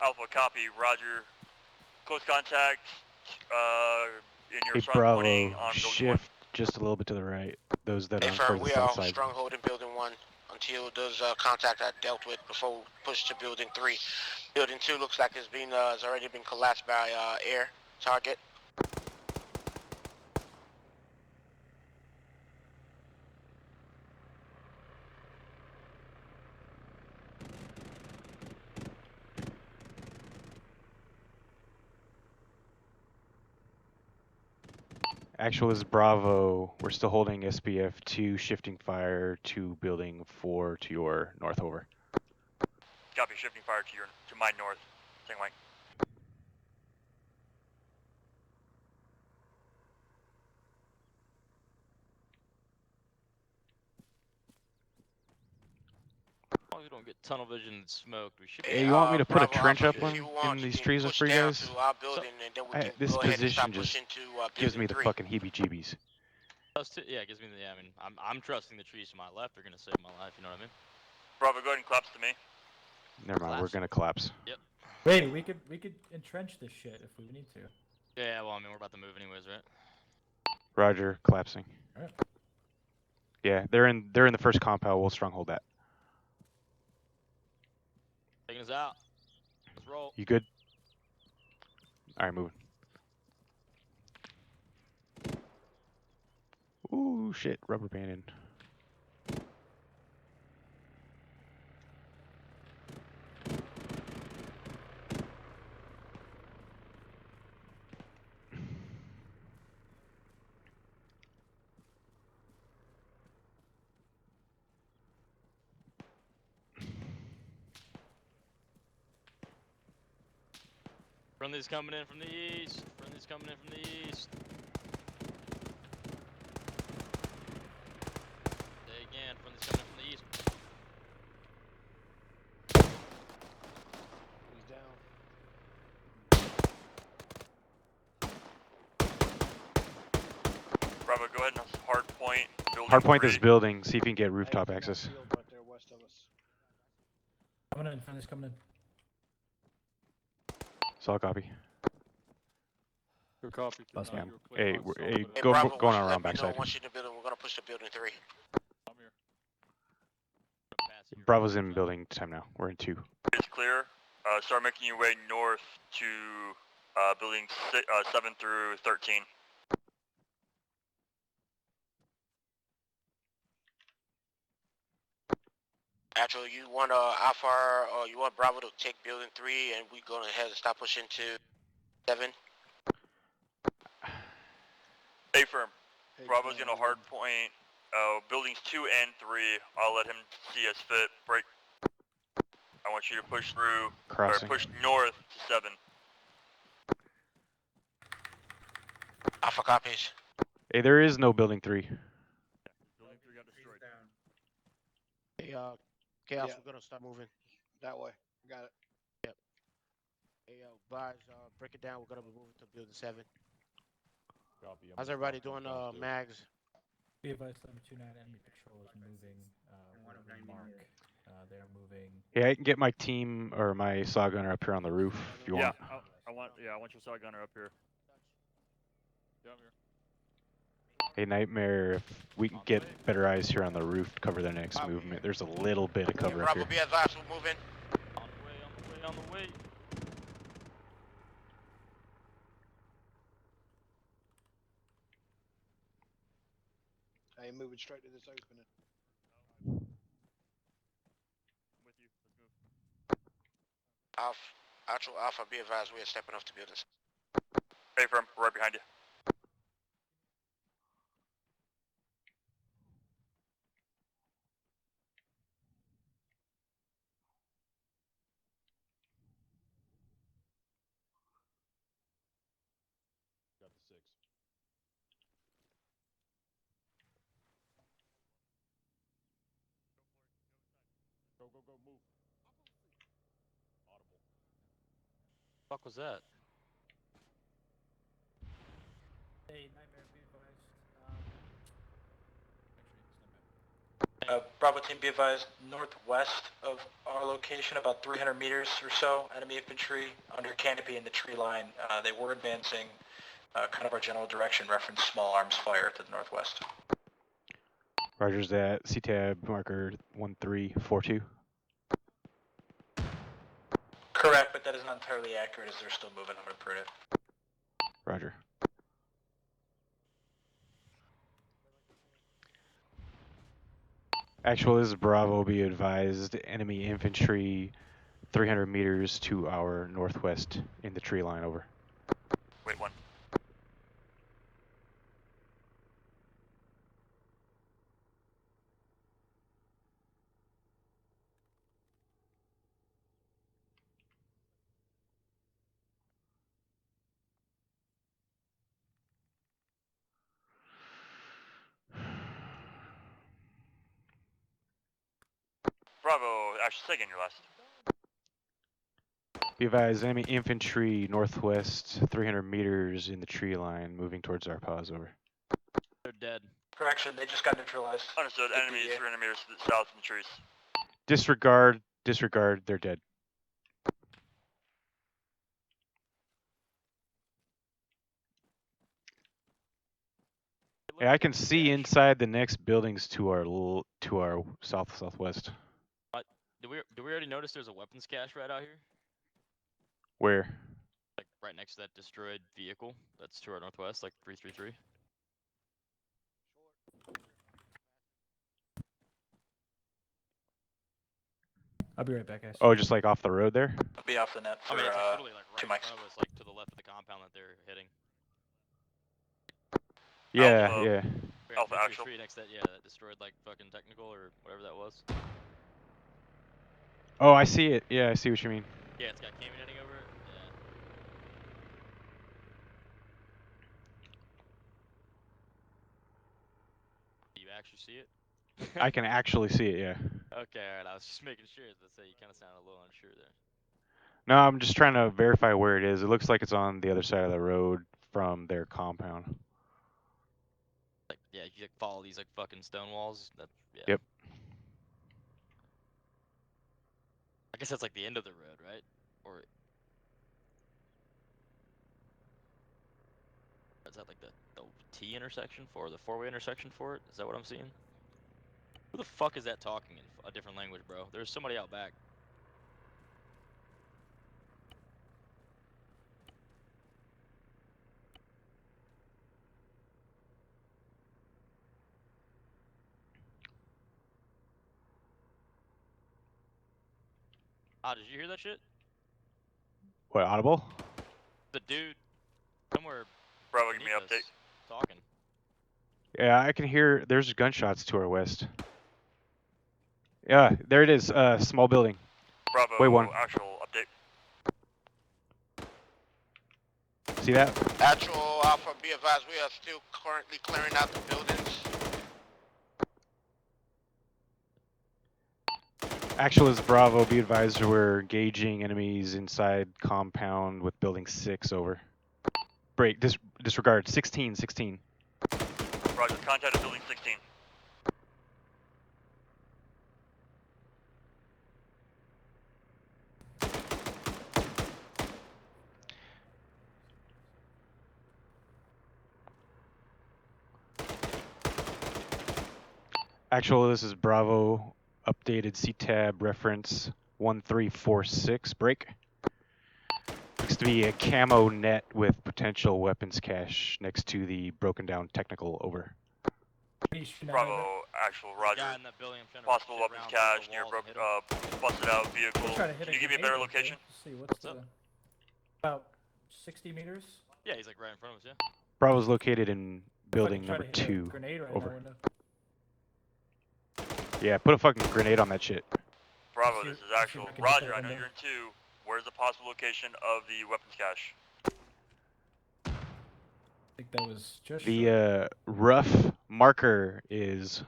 Alpha, copy, roger. Close contact, in your Hey, front Bravo, pointing on building 1. shift just a little bit to the right. Those that are Affirm, towards the we south are side. stronghold in building 1 until those contact are dealt with before push to building 3. Building 2 looks like it's been has already been collapsed by air target. Actual is Bravo. We're still holding SPF 2, shifting fire to building 4 to your north over. Copy, shifting fire to my north. Same way. As long as we don't get tunnel vision and smoked, we should be. Hey, you want me to put Bravo a trench Alpha, up if you want, in you these can trees push for you down guys? to our building and then we can This go ahead and position start just pushing to gives building me the 3. fucking heebie-jeebies. Yeah, it gives me the. Yeah, I mean, I'm trusting the trees to my left are gonna save my life. You know what I mean? Bravo, go ahead and collapse to me. Never mind, we're Collapse? gonna collapse. Yep. Wait, we could entrench this shit if we need to. Yeah, well, I mean, we're about to move anyways, right? Roger, collapsing. Alright. Yeah, they're in the first compound. We'll stronghold that. Taking us out. Let's roll. You good? All right, moving. Ooh, shit, rubber banding. Friendly's coming in from the east. Friendly's coming in from the east. Say again, friendly's coming in from the east. He's down. Bravo, go ahead and hard point building Hard point 3. this building. See if you can get rooftop access. Field right there west of us. Coming in, friendly's coming in. Solid copy. Good copy. Bust Can man. you clear Hey, myself hey, with it? go Bravo, going once you around let me know, backside. once you're in the building, we're gonna push to building 3. I'm here. Pass here. Bravo's in building time now. We're in 2. It's clear. Start making your way north to buildings 7 through 13. Actually, you want Alpha, you want Bravo to take building 3, and we go ahead and stop pushing to 7. Hey, firm. Hey, Bravo's gonna hard point buildings 2 and 3. I'll let him see us fit. Break. I want you to push through, or Crossing. push north to 7. Alpha copies. Hey, there is no building 3. Building 3 got destroyed. Hey, Chaos, Yeah. we're gonna start moving. That way. Got it. Hey, guys, break it down. We're gonna be moving to building 7. Copy. How's everybody doing, mags? Be advised, 729 enemy patrol is moving. Mark. They are moving. Yeah, I can get my team or my saw gunner up here on the roof if you want. I want your saw gunner up here. Yeah, I'm here. Hey, Nightmare, if we can get better eyes here on the roof to cover their next movement. There's a little bit of cover up Bravo, here. be advised, we're moving. On the way. I ain't moving straight to this opening. I'm with you. Let's move. Actual Alpha, be advised, we are stepping off to buildings. Hey, firm. We're right behind you. Got the 6. Go, go, go, move. Audible. Fuck was that? Hey, Nightmare, be advised. Bravo team, be advised, northwest of our location, about 300 meters or so, enemy infantry under canopy in the tree line. They were advancing kind of our general direction, reference small arms fire to the northwest. Roger's that. CTAB marker 1342. Correct, but that is not entirely accurate as they're still moving. I'm going to prove it. Roger. Actual, this is Bravo. Be advised, enemy infantry 300 meters to our northwest in the tree line. Over. Wait, 1. Bravo, actually, say again your last. Be advised, enemy infantry northwest 300 meters in the tree line, moving towards our pause. Over. They're dead. Correction, they just got neutralized. Understood. Good Enemy to hear. 300 meters to the south in the trees. Disregard. Disregard. They're dead. Yeah, I can see inside the next buildings to our southwest. Do we already notice there's a weapons cache right out here? Where? Like right next to that destroyed vehicle that's to our northwest, like 333. I'll be right back, guys. Oh, just like off the road there? I'll be off the net for I mean, it's like literally like right 2 in mics. front of us, like to the left of the compound that they're hitting. Yeah, Alpha. yeah. Alpha actual. Next to that, yeah, that destroyed like fucking technical or whatever that was. Oh, I see it. Yeah, I see what you mean. Yeah, it's got camioneting over it. Yeah. You actually see it? I can actually see it, yeah. Okay, alright, I was just making sure. Let's say you kind of sounded a little unsure there. No, I'm just trying to verify where it is. It looks like it's on the other side of the road from their compound. Like, yeah, you like follow these like fucking stone walls. Yeah. Yep. I guess that's like the end of the road, right? Or is that like the T intersection for the four-way intersection for it? Is that what I'm seeing? Who the fuck is that talking in a different language, bro? There's somebody out back. Ah, did you hear that shit? What, audible? The dude somewhere Bravo, give me beneath an update. us talking. Yeah, I can hear. There's gunshots to our west. Yeah, there it is. Small building. Bravo, Wait, one. actual update. See that? Actual Alpha, be advised, we are still currently clearing out the buildings. Actual is Bravo. Be advised, we're engaging enemies inside compound with building 6 over. Break. Disregard. 16. Roger, contact at building 16. Actual, this is Bravo. Updated C-tab reference 1346. Break. Looks to be a camo net with potential weapons cache next to the broken down technical. Over. Bravo, actual, roger. Guy in that building, I'm trying to Possible shit weapons around cache the near walls and hit him. busted out vehicle. Try to hit Can a you give me a grenade better right there. location? Let's see, what's the... About 60 meters? Yeah, he's like right in front of us, yeah. Bravo's located in building Try to number hit a 2. grenade right Over. in that window. Yeah, put a fucking grenade on that shit. Bravo, see- this is let's see actual. if I can hit Roger, that I know window. you're in 2. Where's the possible location of the weapons cache? I think that was just The rough marker is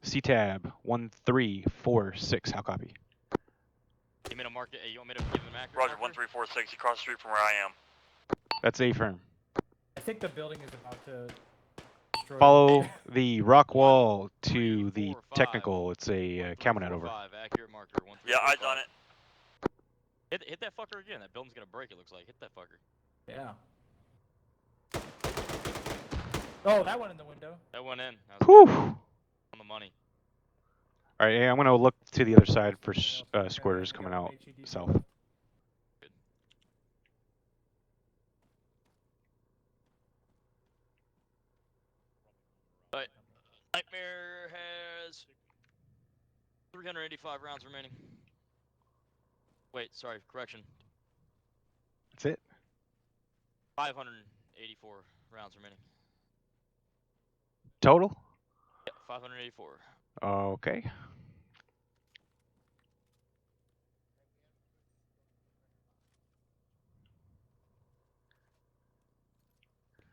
C-tab 1346. How copy? You mean to mark it? You want me to give him an accurate Roger, marker? 1346. You cross the street from where I am. That's a firm. I think the building is about to destroy. Follow the rock wall to the 345. technical. It's a camo net over. 1345, accurate marker. Yeah, eyes 1345. on it. Hit that fucker again. That building's gonna break. It looks like. Hit that fucker. Yeah. Oh, that one in the window. That went in. That was Whew! good. On the money. All right, I'm gonna look to the other side for squirters coming out south. Alright. Nightmare has 385 rounds remaining. Wait, sorry, correction. That's it. 584 rounds remaining. Total? Yeah, 584. Okay.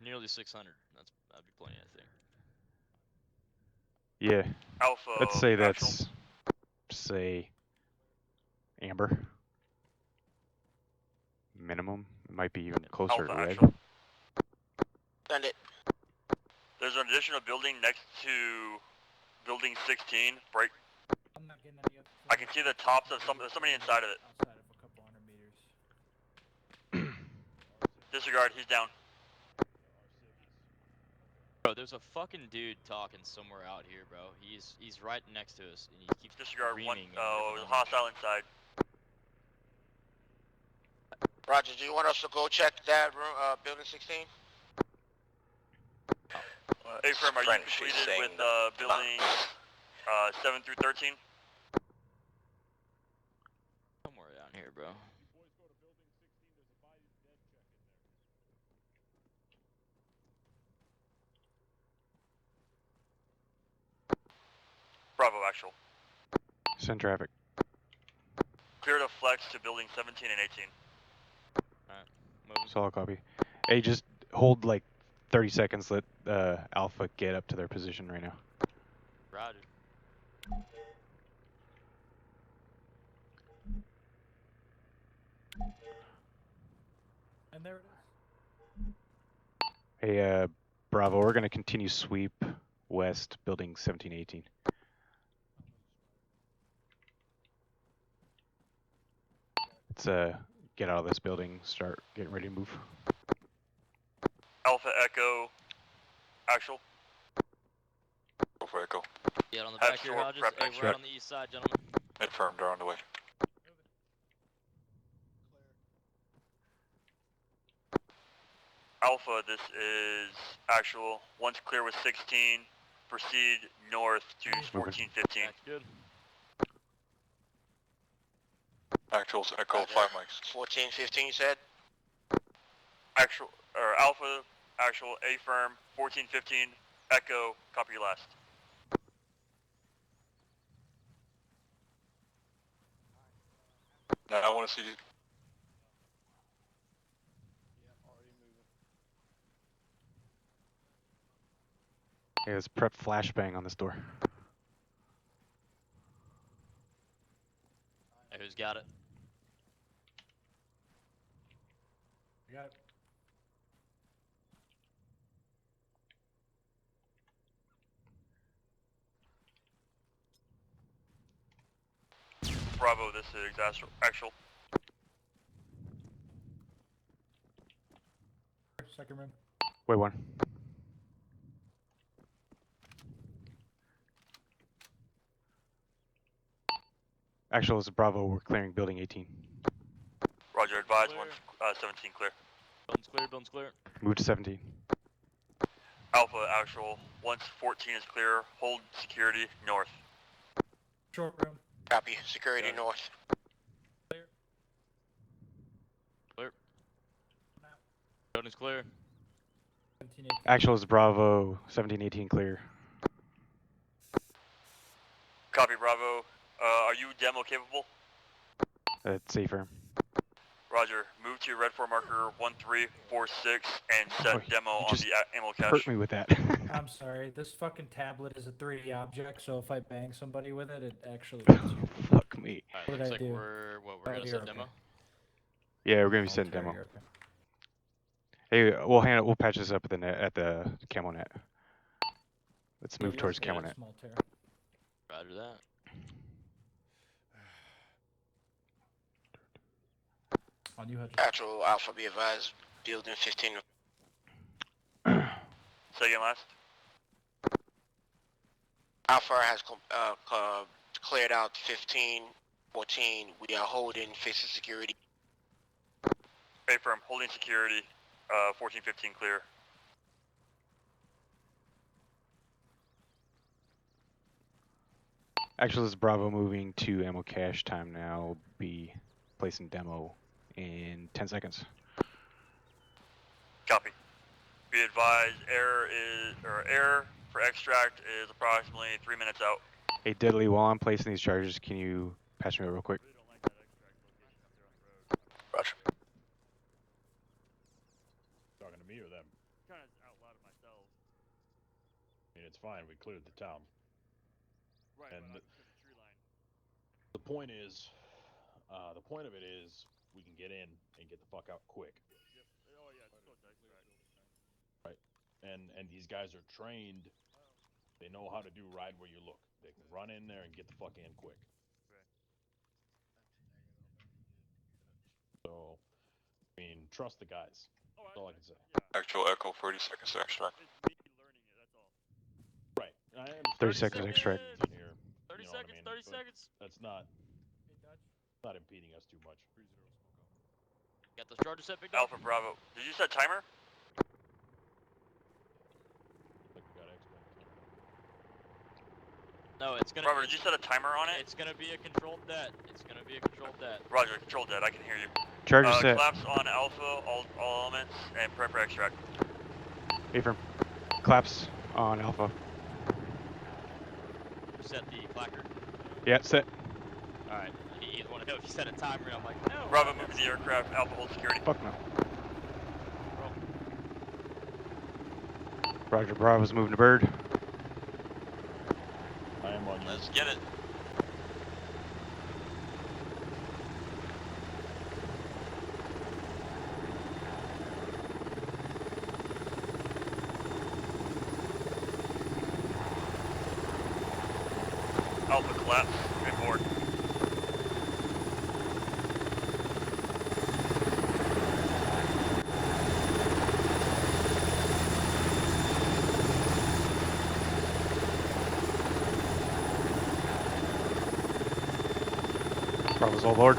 Nearly 600. That'd be plenty, I think. Yeah. Alpha, Let's say actual. that's say amber. Minimum. It might be even closer to Alpha, red. actual. Send it. There's an additional building next to building 16. Break. I'm not getting any other. I can see the tops of somebody inside of it. Outside of a couple hundred meters. Disregard, he's down. Bro, there's a fucking dude talking somewhere out here, bro. He's right next to us, and he keeps Disregard one. screaming. There's a hostile inside. Roger, do you want us to go check that room, building 16? Hey, firm, are you French, she's completed saying with that. building 7 through 13? Somewhere down here, bro. Bravo, actual. Send traffic. Clear to flex to building 17 and 18. Alright, moving. Solid copy. Hey, just hold like 30 seconds. Let Alpha get up to their position right now. Roger. And there it is. Hey, Bravo, we're gonna continue sweep west, building 17-18. Let's get out of this building, start getting ready to move. Alpha Echo, actual. Alpha Echo. Get on the Have back here, store Hodges. prep Hey, we're extra. out on the east side, gentlemen. Confirmed, they're on the way. Alpha, this is actual. Once clear with 16, proceed north to 1415. That's good. Actuals Echo, 5 mics. 1415, you said? Actual, or Alpha, actual, A firm, 1415, Echo, copy your last. Now I want to see. Yep, already moving. Hey, let's prep flashbang on this door. Hey, who's got it? I got it. Bravo, this is actual. Second room. Wait, one. Actual is Bravo. We're clearing building 18. Roger, advise, Clear. 17 clear. Building's clear, building's clear. Move to 17. Alpha, actual, once 14 is clear, hold security north. Short room. Copy. Security north. Clear. Clear. Building's clear. 17, Actual is Bravo. 1718 clear. Copy, Bravo. Are you demo capable? That's safer. Roger, move to red 4 marker 1346 and set Oh, demo you on just the ammo cache. Hurt me with that. I'm sorry. This fucking tablet is a 3D object, so if I bang somebody with it, it actually hits you. Fuck me. Alright, What looks did I like do? we're Oh, gonna you're set demo. okay. Yeah, we're gonna be Oh, setting Terry, demo. you're okay. Hey, we'll patch this up at the net, at the camo net. Let's move Yeah, towards yeah, camo net. small tear. Roger that. On you, Hudge. Actual Alpha, be advised. Building 15. Second last. Alpha has cleared out 15, 14. We are holding facing security. A firm, holding security, 1415 clear. Actually, this is Bravo moving to ammo cache time now. We'll be placing demo in 10 seconds. Copy. Be advised, air for extract is approximately 3 minutes out. Hey, Deadly, while I'm placing these charges, can you patch me up real quick? Roger. Talking to me or them? Kind of out loud to myself. I mean, it's fine. We cleared the town. Right, And but the tree line. the point is, the point of it is, we can get in and get the fuck out quick. Yep. Oh yeah, it's close to extract. Right. And these guys are trained. They know how to do ride where you look. They can run in there and get the fuck in quick. Okay. So, I mean, trust the guys. Oh, That's all I can say. Yeah. Actual Echo, 30 seconds to extract. It's me learning it. That's all. Right. I understand 30 seconds there's extract. in here, 30 you know what I seconds, mean? 30 But seconds. That's not impeding us too much. Got those charges set, big dog? Alpha Bravo. Did you set timer? Like we got extract. No, it's gonna. Robert, did you set a timer on it? It's gonna be a controlled debt. It's gonna be a controlled debt. Roger, control dead, I can hear you. Charges set. Collapse on Alpha, all elements, and prep for extract. A-firm. Claps on Alpha. Set the placard. Yeah, set. Alright. He's want to know if you set a timer. I'm like, no. Bravo, move to the aircraft. Alpha, hold security. Fuck no. Roll. Roger, Bravo's moving to bird. I am on you. Let's get it. Alpha, collapse. Good board. Missile aboard.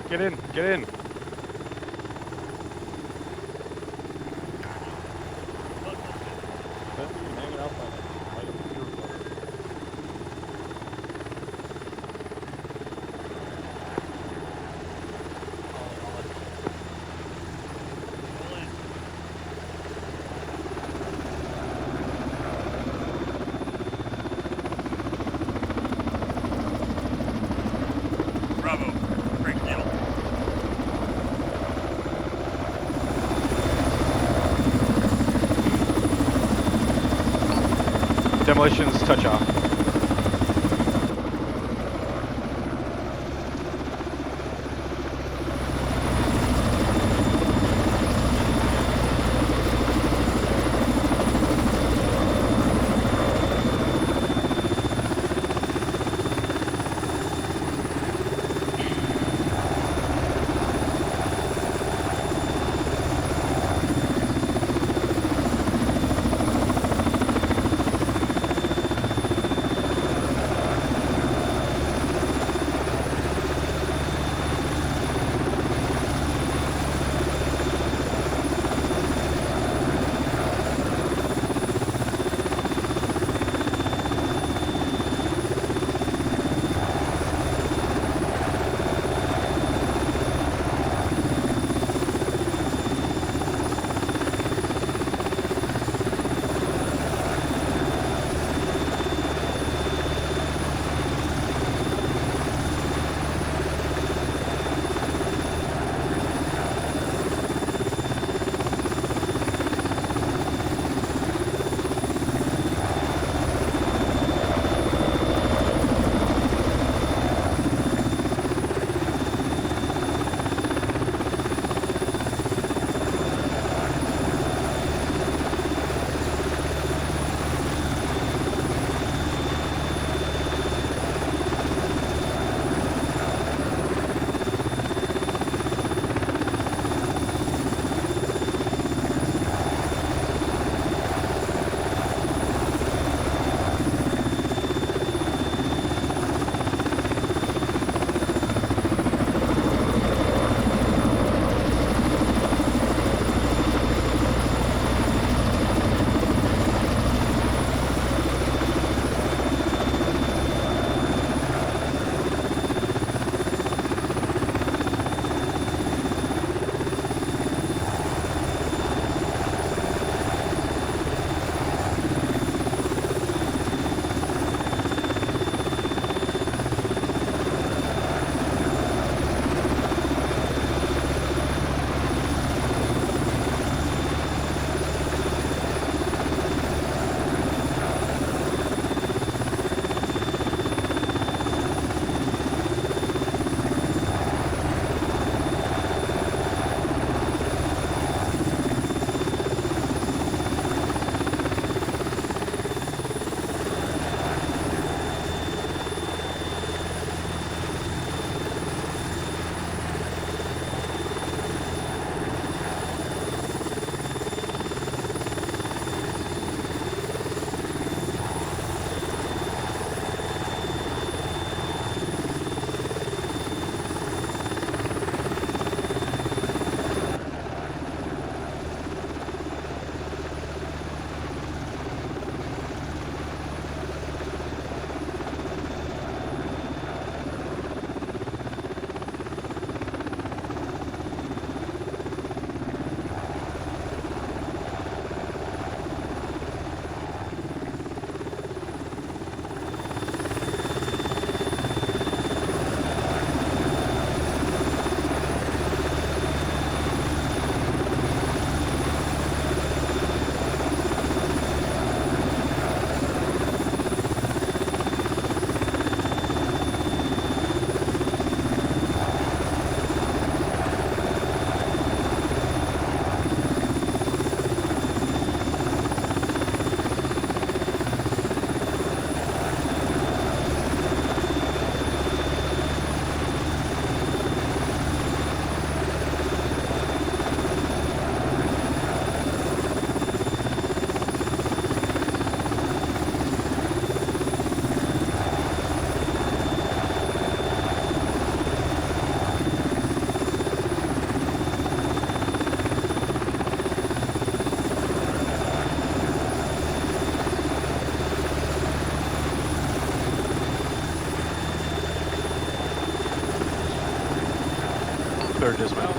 Get in, get in. Hanging out by the light of the beer bar. Bravo. Break deal. Demolitions touch off. Clear dismount.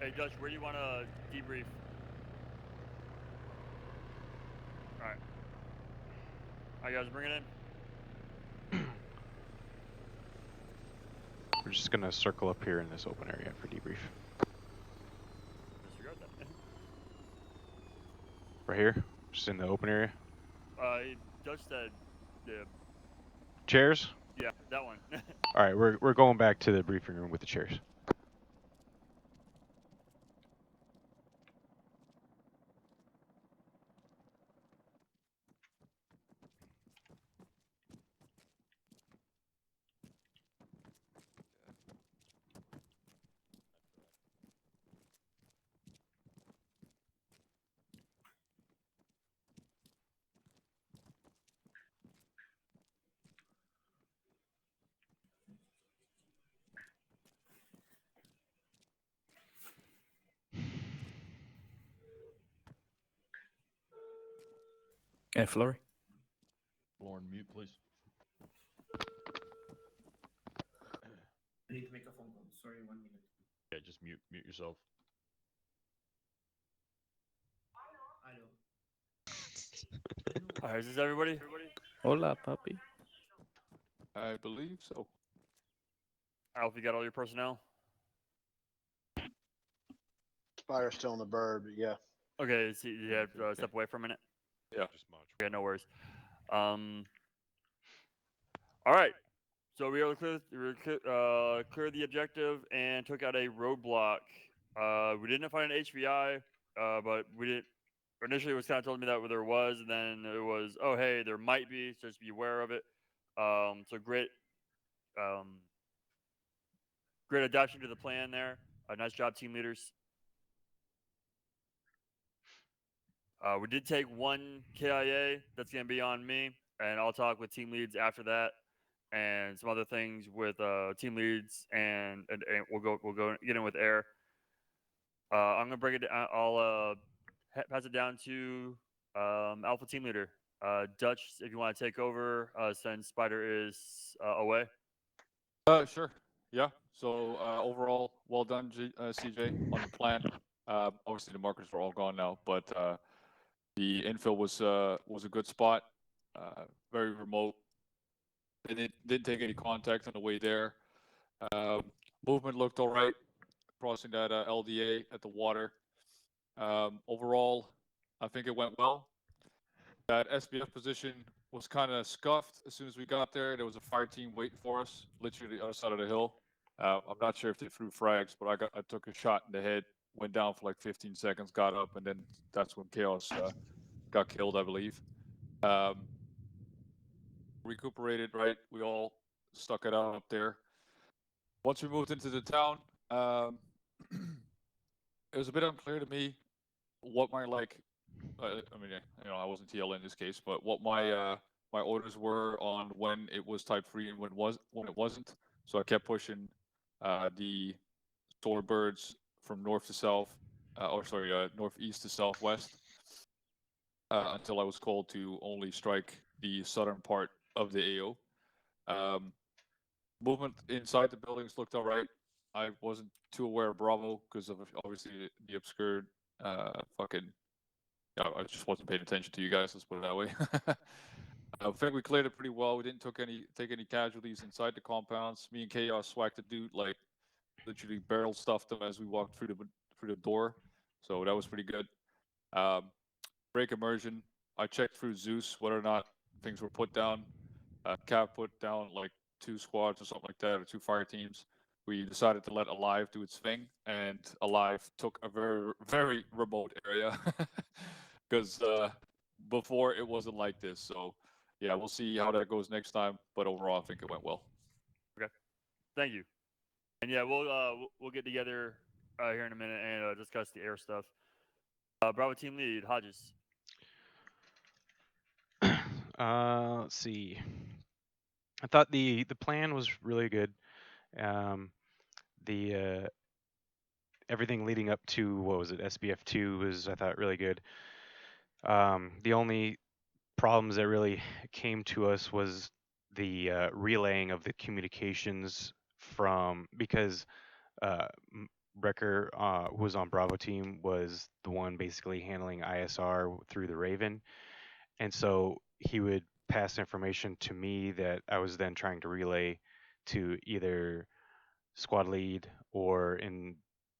Hey, Dutch, where do you want to debrief? Alright. Alright, guys, bring it in. We're just gonna circle up here in this open area for debrief. Disregard that. Right here, just in the open area. Dutch said, yeah. Chairs. Yeah, that one. All right, we're going back to the briefing room with the chairs. Hey, Flurry. Lauren, mute, please. I need to make a phone call. Sorry, 1 minute. Yeah, just mute yourself. Alright, is this everybody? Hola, puppy. I believe so. Alf, you got all your personnel? Spire's still in the bird, but yeah. Okay, so you had step away for a minute? Yeah. Okay, no worries. Alright. So we were clear the objective and took out a roadblock. We didn't find an HVI, but we didn't. Initially, it was kind of told me that there was, and then it was, oh hey, there might be, so just be aware of it. So great, great adaptation to the plan there. Nice job, team leaders. We did take one KIA. That's going to be on me, and I'll talk with team leads after that, and some other things with team leads, and we'll go get in with air. I'm gonna break it down. I'll pass it down to Alpha team leader Dutch, if you want to take over since Spider is away. Sure. Yeah. So overall, well done, CJ, on the plan. Obviously, the markers are all gone now, but the infill was a good spot. Very remote. They didn't take any contact on the way there. Movement looked all right, crossing that LDA at the water. Overall, I think it went well. That SBF position was kind of scuffed as soon as we got there. There was a fire team waiting for us, literally the other side of the hill. I'm not sure if they threw frags, but I took a shot in the head, went down for like 15 seconds, got up, and then that's when Chaos got killed, I believe. Recuperated, right? We all stuck it out up there. Once we moved into the town, it was a bit unclear to me what my I mean, I wasn't TL in this case, but what my my orders were on when it was type 3 and when it wasn't. So I kept pushing the solar birds from north to south, northeast to southwest, until I was called to only strike the southern part of the AO. Movement inside the buildings looked all right. I wasn't too aware of Bravo because of obviously the obscured I just wasn't paying attention to you guys. Let's put it that way. I think we cleared it pretty well. We didn't take any casualties inside the compounds. Me and Chaos swacked the dude, like literally barrel stuffed him as we walked through the door. So that was pretty good. Break immersion. I checked through Zeus whether or not things were put down. Cav put down like 2 squads or something like that, or 2 fire teams. we decided to let Alive do its thing, and Alive took a very remote area because before it wasn't like this. So yeah, we'll see how that goes next time. But overall, I think it went well. Okay, thank you. And yeah, we'll get together here in a minute and discuss the air stuff. Bravo team lead Hodges. Let's see. I thought the plan was really good. The everything leading up to what was it, SBF2 was, I thought, really good. The only problems that really came to us was the relaying of the communications from, because Brecker, who was on Bravo team, was the one basically handling ISR through the Raven, and so he would pass information to me that I was then trying to relay to either squad lead, or in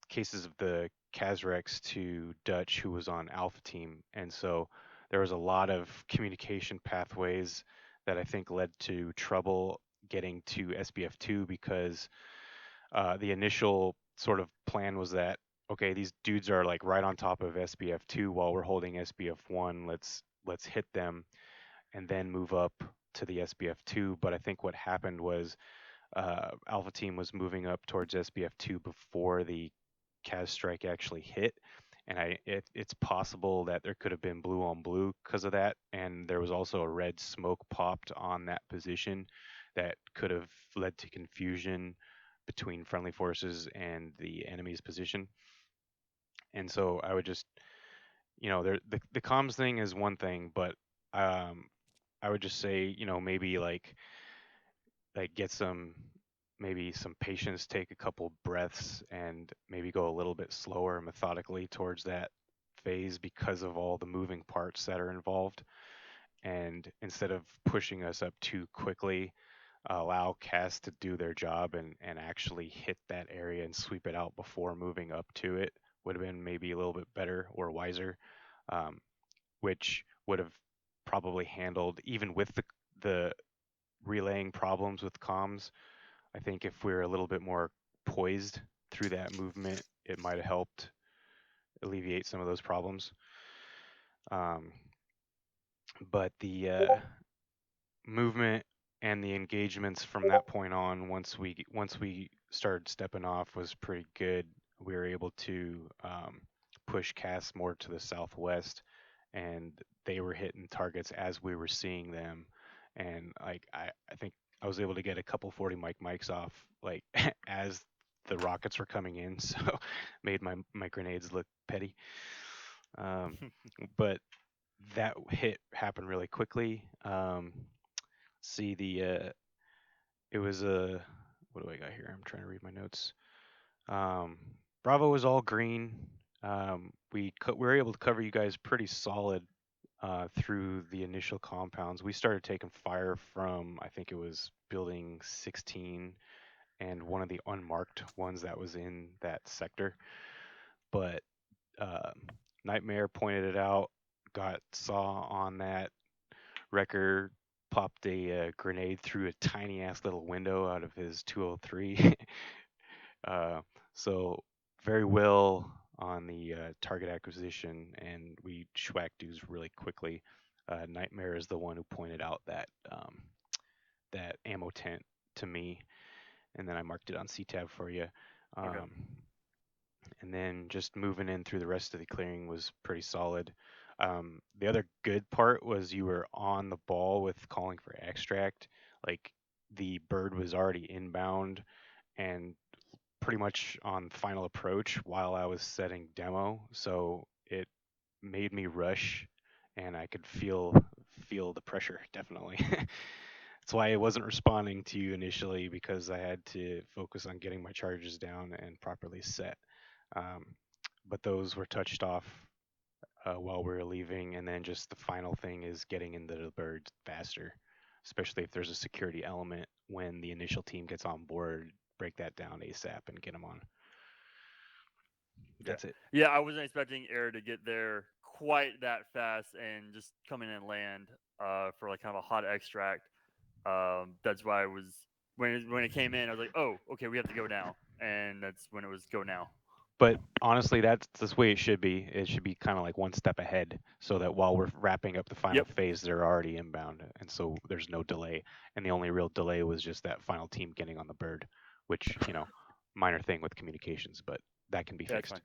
cases of the Kazrex, to Dutch, who was on Alpha team. And so there was a lot of communication pathways that I think led to trouble getting to SBF2, because the initial sort of plan was that, okay, these dudes are like right on top of SBF2 while we're holding SBF1. Let's hit them and then move up to the SBF2. But I think what happened was Alpha team was moving up towards SBF2 before the Kaz strike actually hit, and it's possible that there could have been blue on blue because of that, and there was also a red smoke popped on that position that could have led to confusion between friendly forces and the enemy's position. And so I would just, the comms thing is one thing, but I would just say, maybe like get maybe some patience, take a couple breaths, and maybe go a little bit slower methodically towards that phase because of all the moving parts that are involved. And instead of pushing us up too quickly, allow CAS to do their job and actually hit that area and sweep it out before moving up to it would have been maybe a little bit better or wiser, which would have probably handled, even with the relaying problems with comms. I think if we were a little bit more poised through that movement, it might have helped alleviate some of those problems. But the movement and the engagements from that point on, once we started stepping off, was pretty good. We were able to push CAS more to the southwest, and they were hitting targets as we were seeing them. And like I think I was able to get a couple 40 mics off like as the rockets were coming in, so made my grenades look petty. But that hit happened really quickly. See the it was a what do I got here? I'm trying to read my notes. Bravo was all green. We were able to cover you guys pretty solid through the initial compounds. We started taking fire from, I think it was building 16 and one of the unmarked ones that was in that sector. But Nightmare pointed it out, saw on that. Wrecker popped a grenade through a tiny ass little window out of his 203. So very well on the target acquisition, and we schwacked dudes really quickly. Nightmare is the one who pointed out that that ammo tent to me, and then I marked it on CTAB for you. Okay. And then just moving in through the rest of the clearing was pretty solid. The other good part was you were on the ball with calling for extract. Like the bird was already inbound and pretty much on final approach while I was setting demo, so it made me rush, and I could feel the pressure definitely. That's why I wasn't responding to you initially, because I had to focus on getting my charges down and properly set. But those were touched off while we were leaving, and then just the final thing is getting into the birds faster, especially if there's a security element. When the initial team gets on board, break that down ASAP and get them on. That's it. Yeah, I wasn't expecting air to get there quite that fast and just come in and land for like kind of a hot extract. That's why I was when it came in, I was like, oh, okay, we have to go now, and that's when it was go now. But honestly, that's the way it should be. It should be kind of like one step ahead, so that while we're wrapping up the final phase, they're already inbound, and so there's no delay. And the only real delay was just that final team getting on the bird, which minor thing with communications, but that can be That's fixed. fine.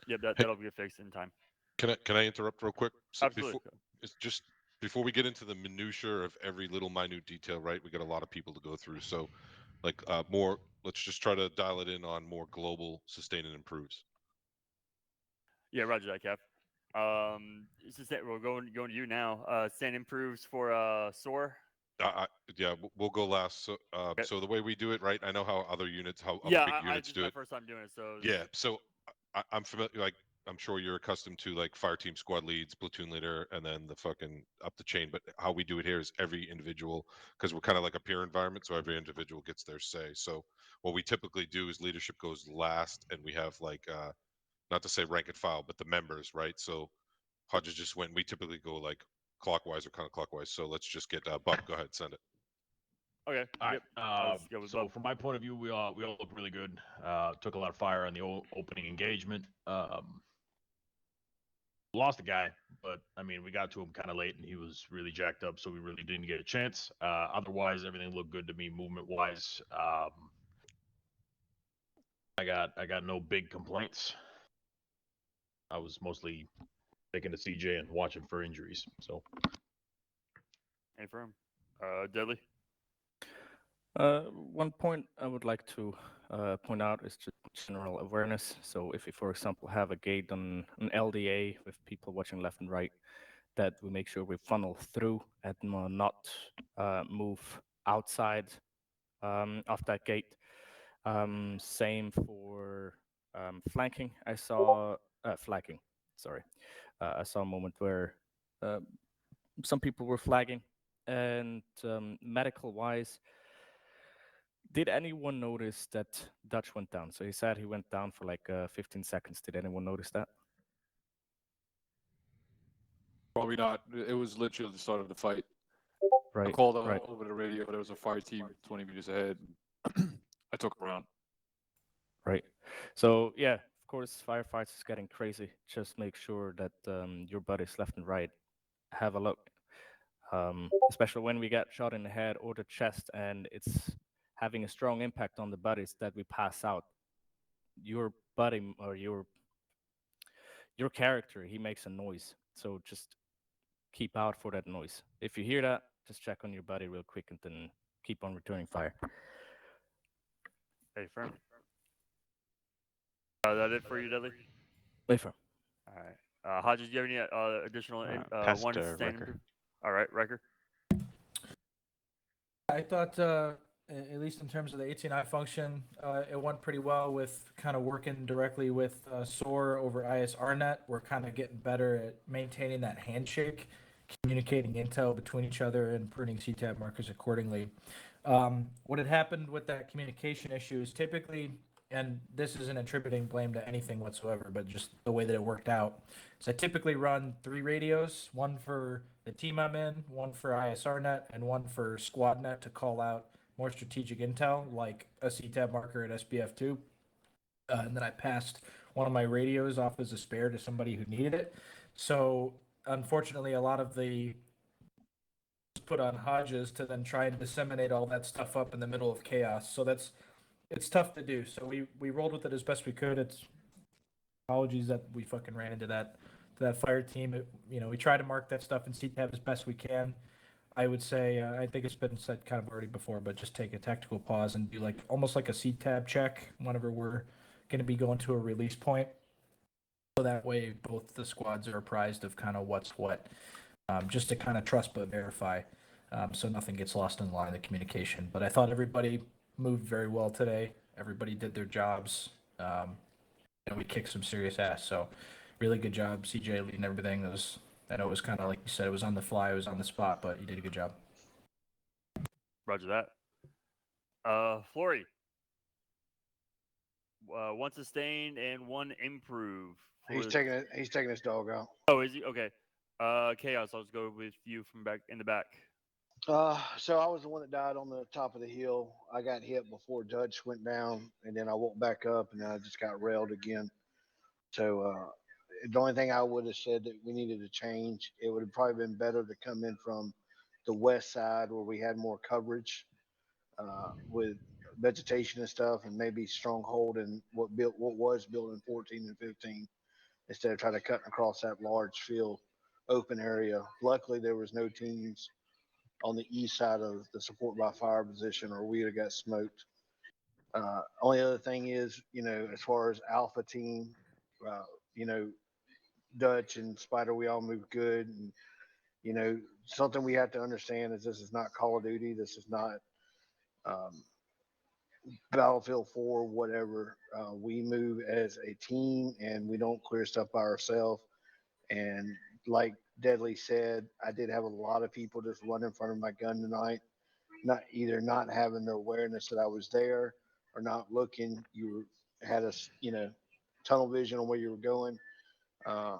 Yep, that'll be fixed in time. Can I interrupt real quick? So Absolutely. It's just before we get into the minutia of every little minute detail, right? We got a lot of people to go through, so like more. Let's just try to dial it in on more global sustain and improves. Yeah, roger that, Cap. It's just that we're going to you now. Stand improves for SOAR. Yeah, we'll go last. So, Okay. so the way we do it, right? I know how other units, how other Yeah, big I units this do is my it. first time doing it, so Yeah, so I'm familiar. Like, I'm sure you're accustomed to like fire team, squad leads, platoon leader, and then the fucking up the chain. But how we do it here is every individual, because we're kind of like a peer environment, so every individual gets their say. So what we typically do is leadership goes last, and we have like not to say rank and file, but the members, right? So Hodges just went. We typically go like clockwise or counterclockwise. So let's just get Bub. Go ahead, send it. Okay. All right. Yep. So from my point of view, we all look really good. Took a lot of fire on the opening engagement. Lost a guy, but I mean, we got to him kind of late, and he was really jacked up, so we really didn't get a chance. Otherwise, everything looked good to me, movement wise. I got no big complaints. I was mostly taking to CJ and watching for injuries. So. Hey, firm. Deadly. One point I would like to point out is just general awareness. So if you, for example, have a gate on an LDA with people watching left and right, that we make sure we funnel through and not move outside of that gate. Same for flanking. I saw flagging. Sorry, I saw a moment where some people were flagging, and medical-wise. Did anyone notice that Dutch went down? So he said he went down for like 15 seconds. Did anyone notice that? Probably not. It was literally the start of the fight. Right. I called over the radio. There was a fire team 20 meters ahead. I took him around. Right. So yeah, of course, firefights is getting crazy. Just make sure that your buddies left and right have a look. Especially when we get shot in the head or the chest, and it's having a strong impact on the buddies that we pass out. Your buddy or your character, he makes a noise. So just keep out for that noise. If you hear that, just check on your buddy real quick and then keep on returning fire. Hey, firm. That it for you, Deadly? Hey, firm. All right. Hodges, do you have any additional Pass one to sustain? Wrecker. All right, Wrecker. I thought, at least in terms of the 18I function, it went pretty well with kind of working directly with SOAR over ISRNet. We're kind of getting better at maintaining that handshake, communicating intel between each other, and pruning CTAB markers accordingly. What had happened with that communication issue is typically, and this isn't attributing blame to anything whatsoever, but just the way that it worked out. So I typically run 3 radios, one for the team I'm in, one for ISRNet, and one for SquadNet to call out more strategic intel, like a CTAB marker at SBF2. And then I passed one of my radios off as a spare to somebody who needed it. So unfortunately, a lot of the put on Hodges to then try and disseminate all that stuff up in the middle of chaos. So it's tough to do. So we rolled with it as best we could. It's apologies that we fucking ran into that fire team. We try to mark that stuff in CTAB as best we can. I would say, I think it's been said kind of already before, but just take a tactical pause and do like almost like a CTAB check whenever we're going to be going to a release point. So that way both the squads are apprised of kind of what's what, just to kind of trust but verify, so nothing gets lost in the line of communication. But I thought everybody moved very well today. Everybody did their jobs, and we kicked some serious ass. So really good job, CJ, leading everything. I know it was kind of like you said, it was on the fly, it was on the spot, but you did a good job. Roger that. Flory. 1 sustain and 1 improve. He's taking his dog out. Oh, is he? Okay. Chaos, I'll just go with you from back in the back. So I was the one that died on the top of the hill. I got hit before Dutch went down, and then I walked back up, and then I just got railed again. So the only thing I would have said that we needed to change, it would have probably been better to come in from the west side where we had more coverage with vegetation and stuff, and maybe stronghold and what was built in 14 and 15 instead of trying to cut across that large field open area. Luckily, there was no teams on the east side of the support by fire position, or we'd have got smoked. Only other thing is, as far as alpha team, uh, you know, Dutch and Spider, we all move good, and something we have to understand is this is not Call of Duty. This is not um, Battlefield 4, whatever. We move as a team, and we don't clear stuff by ourselves. And like Deadly said, I did have a lot of people just run in front of my gun tonight, not having the awareness that I was there or not looking. Had us, tunnel vision on where you were going. Uh,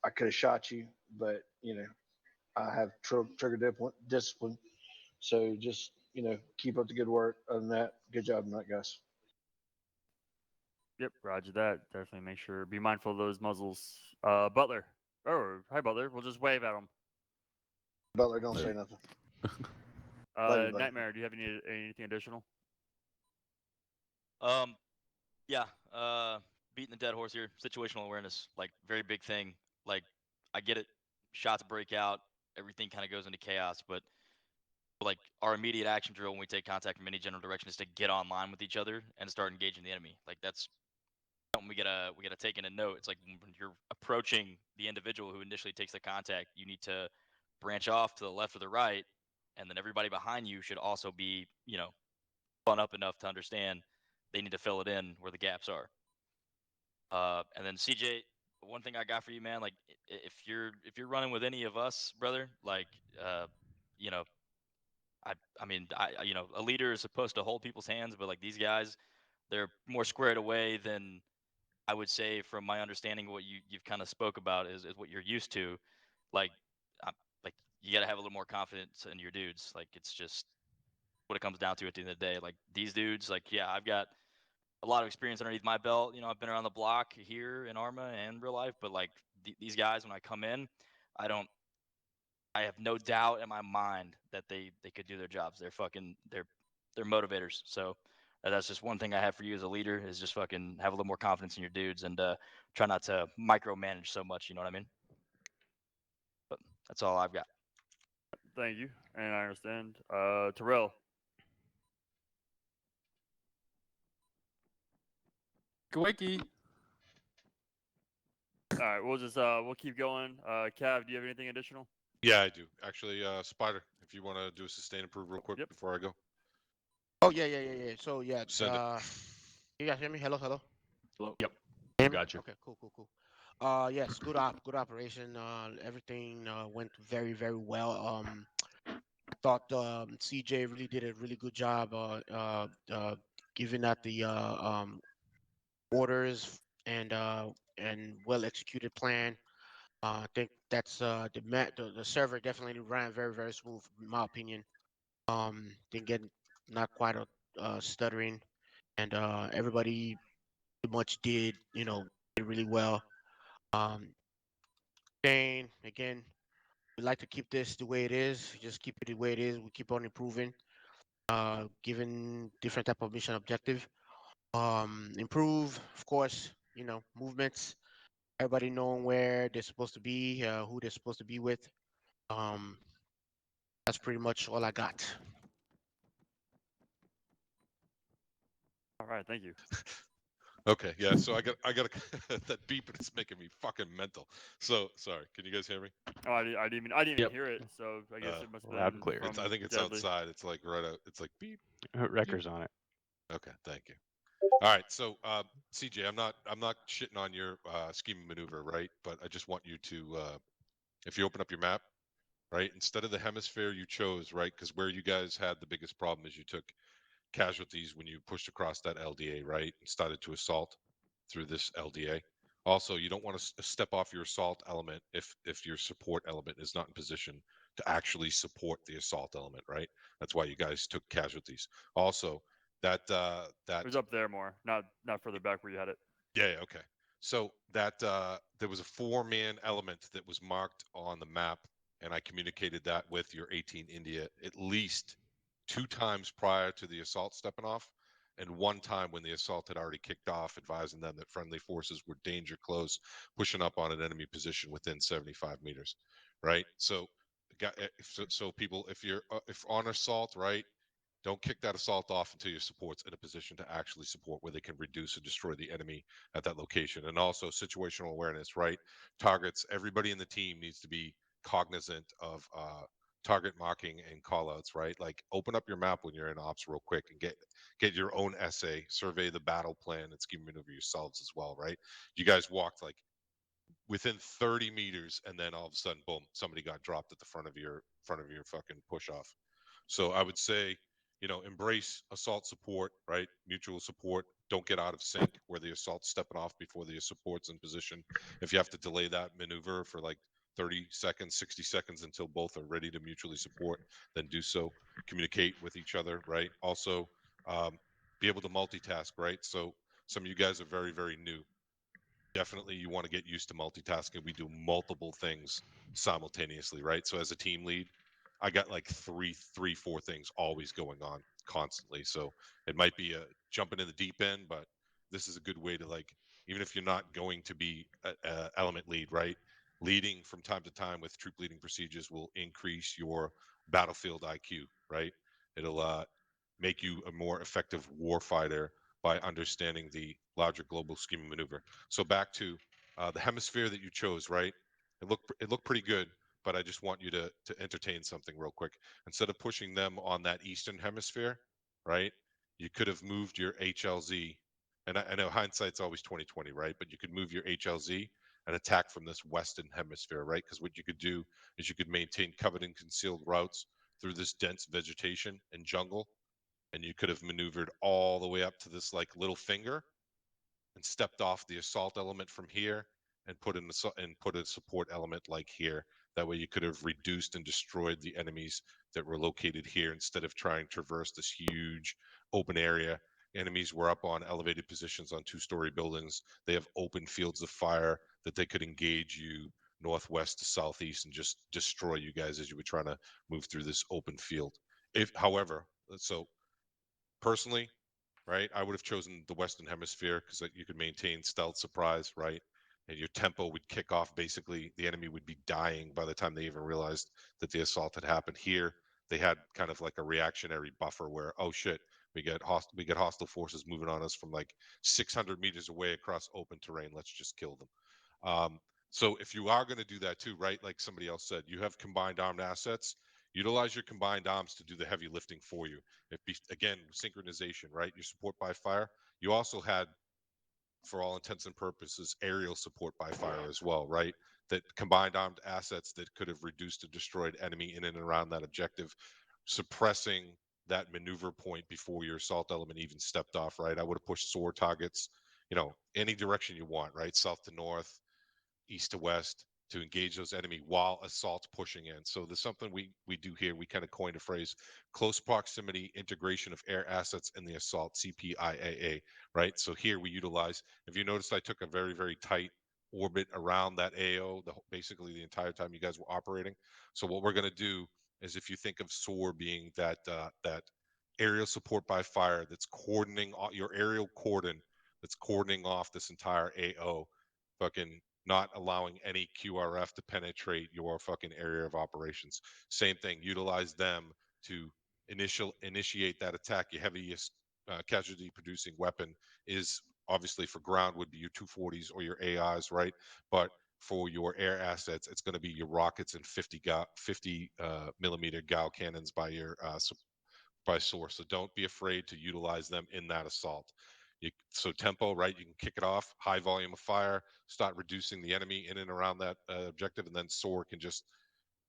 I could have shot you, but I have trigger discipline. So just keep up the good work. Other than that, good job tonight, guys. Yep, roger that. Definitely make sure, be mindful of those muzzles. Butler. Oh, hi, Butler. We'll just wave at him. Butler, don't say nothing. Love you, buddy. Nightmare, do you have anything additional? Yeah. Beating the dead horse here. Situational awareness, like very big thing. Like I get it. Shots break out. Everything kind of goes into chaos, but like our immediate action drill when we take contact from any general direction is to get online with each other and start engaging the enemy. Like that's something we gotta take into note. It's like when you're approaching the individual who initially takes the contact, you need to branch off to the left or the right, and then everybody behind you should also be, spun up enough to understand they need to fill it in where the gaps are. And then CJ, one thing I got for you, man, like if you're running with any of us, brother, like you know, I mean, a leader is supposed to hold people's hands, but like these guys, they're more squared away than I would say from my understanding. What you've kind of spoke about is what you're used to. Like, like you got to have a little more confidence in your dudes. Like it's just what it comes down to at the end of the day. Like these dudes, like yeah, I've got a lot of experience underneath my belt. I've been around the block here in ArmA and real life, but like these guys, when I come in, I have no doubt in my mind that they could do their jobs. They're motivators. So that's just one thing I have for you as a leader is just fucking have a little more confidence in your dudes and try not to micromanage so much. You know what I mean? But that's all I've got. Thank you, and I understand. Terrell. Wakey. All right, we'll keep going. Cav, do you have anything additional? Yeah, I do. Actually, Spider, if you want to do a sustain improve real quick before I go. Oh yeah. So yeah, Send it. you guys hear me? Hello. Hello. Yep. Hear me? Got you. Okay, cool. Yes, good operation. Everything went very, very well. Thought CJ really did a really good job. Giving out the orders and well executed plan. I think that's the server definitely ran very, very smooth in my opinion. Didn't get not quite a stuttering, and everybody pretty much did really well. Shane, again, we like to keep this the way it is. Just keep it the way it is. We keep on improving, given different type of mission objective. Improve, of course. Movements. Everybody knowing where they're supposed to be, who they're supposed to be with. That's pretty much all I got. All right, thank you. Okay, yeah. So I got that beep, and it's making me fucking mental. So sorry. Can you guys hear me? Oh, I didn't even hear it. So I guess it must have been loud and clear. from I think it's Deadly. outside. It's like right out. It's like beep. Wrecker's on it. Okay, thank you. All right, so CJ, I'm not shitting on your scheme maneuver, right? But I just want you to, if you open up your map, right, instead of the hemisphere you chose, right, because where you guys had the biggest problem is you took casualties when you pushed across that LDA, right, and started to assault through this LDA. Also, you don't want to step off your assault element if your support element is not in position to actually support the assault element, right? That's why you guys took casualties. Also, that It was up there more, not further back where you had it. yeah, okay. So that there was a 4-man element that was marked on the map, and I communicated that with your 18 India at least 2 times prior to the assault stepping off, and 1 time when the assault had already kicked off, advising them that friendly forces were danger close, pushing up on an enemy position within 75 meters, right? So, so people, if you're if on assault, right, don't kick that assault off until your support's in a position to actually support where they can reduce and destroy the enemy at that location. And also situational awareness, right? Targets, everybody in the team needs to be cognizant of target marking and callouts, right? Like open up your map when you're in ops real quick and get your own essay, survey the battle plan and scheme maneuver yourselves as well, right? You guys walked like within 30 meters and then all of a sudden, boom, somebody got dropped at the front of your fucking push off. So I would say, embrace assault support, right? Mutual support. Don't get out of sync where the assault's stepping off before the support's in position. If you have to delay that maneuver for like 30 seconds, 60 seconds until both are ready to mutually support, then do so. Communicate with each other, right? Also, be able to multitask, right? So some of you guys are very, very new. Definitely you want to get used to multitasking. We do multiple things simultaneously, right? So as a team lead, I got like three, 4 things always going on constantly. So it might be a jumping in the deep end, but this is a good way to, like, even if you're not going to be a element lead, right? Leading from time to time with troop leading procedures will increase your battlefield IQ, right? It'll make you a more effective warfighter by understanding the larger global scheme of maneuver. So back to the hemisphere that you chose, right? It looked pretty good, but I just want you to entertain something real quick. Instead of pushing them on that eastern hemisphere, right? You could have moved your HLZ, and I know hindsight's always 2020, right? But you could move your HLZ and attack from this western hemisphere, right? Because what you could do is you could maintain covered and concealed routes through this dense vegetation and jungle, and you could have maneuvered all the way up to this like little finger and stepped off the assault element from here and put a support element like here. That way you could have reduced and destroyed the enemies that were located here instead of trying to traverse this huge open area. Enemies were up on elevated positions on 2-story buildings. They have open fields of fire that they could engage you northwest to southeast and just destroy you guys as you were trying to move through this open field. However, so personally, right, I would have chosen the Western Hemisphere because you could maintain stealth, surprise, right? And your tempo would kick off. Basically, the enemy would be dying by the time they even realized that the assault had happened. Here, they had kind of like a reactionary buffer where, oh shit, we get hostile forces moving on us from like 600 meters away across open terrain. Let's just kill them. So if you are going to do that too, right, like somebody else said, you have combined armed assets. Utilize your combined arms to do the heavy lifting for you. Again, synchronization, right? Your support by fire. You also had, for all intents and purposes, aerial support by fire as well, right? That combined armed assets that could have reduced a destroyed enemy in and around that objective, suppressing that maneuver point before your assault element even stepped off, right? I would have pushed SOAR targets, any direction you want, right? South to north, east to west, to engage those enemy while assault pushing in. So there's something we do here. We kind of coined a phrase: close proximity integration of air assets in the assault, CPIAA, right? So here we utilize, if you noticed, I took a very, very tight orbit around that AO basically the entire time you guys were operating. So what we're going to do is, if you think of SOAR being that aerial support by fire that's coordinating your aerial cordon, that's cordoning off this entire AO, fucking not allowing any QRF to penetrate your fucking area of operations. Same thing, utilize them to initiate that attack. Your heaviest casualty producing weapon is obviously, for ground, would be your 240s or your AIs, right? But for your air assets, it's going to be your rockets and 50 millimeter Gauss cannons by your by source. So don't be afraid to utilize them in that assault. So tempo, right? You can kick it off, high volume of fire, start reducing the enemy in and around that objective, and then SOAR can just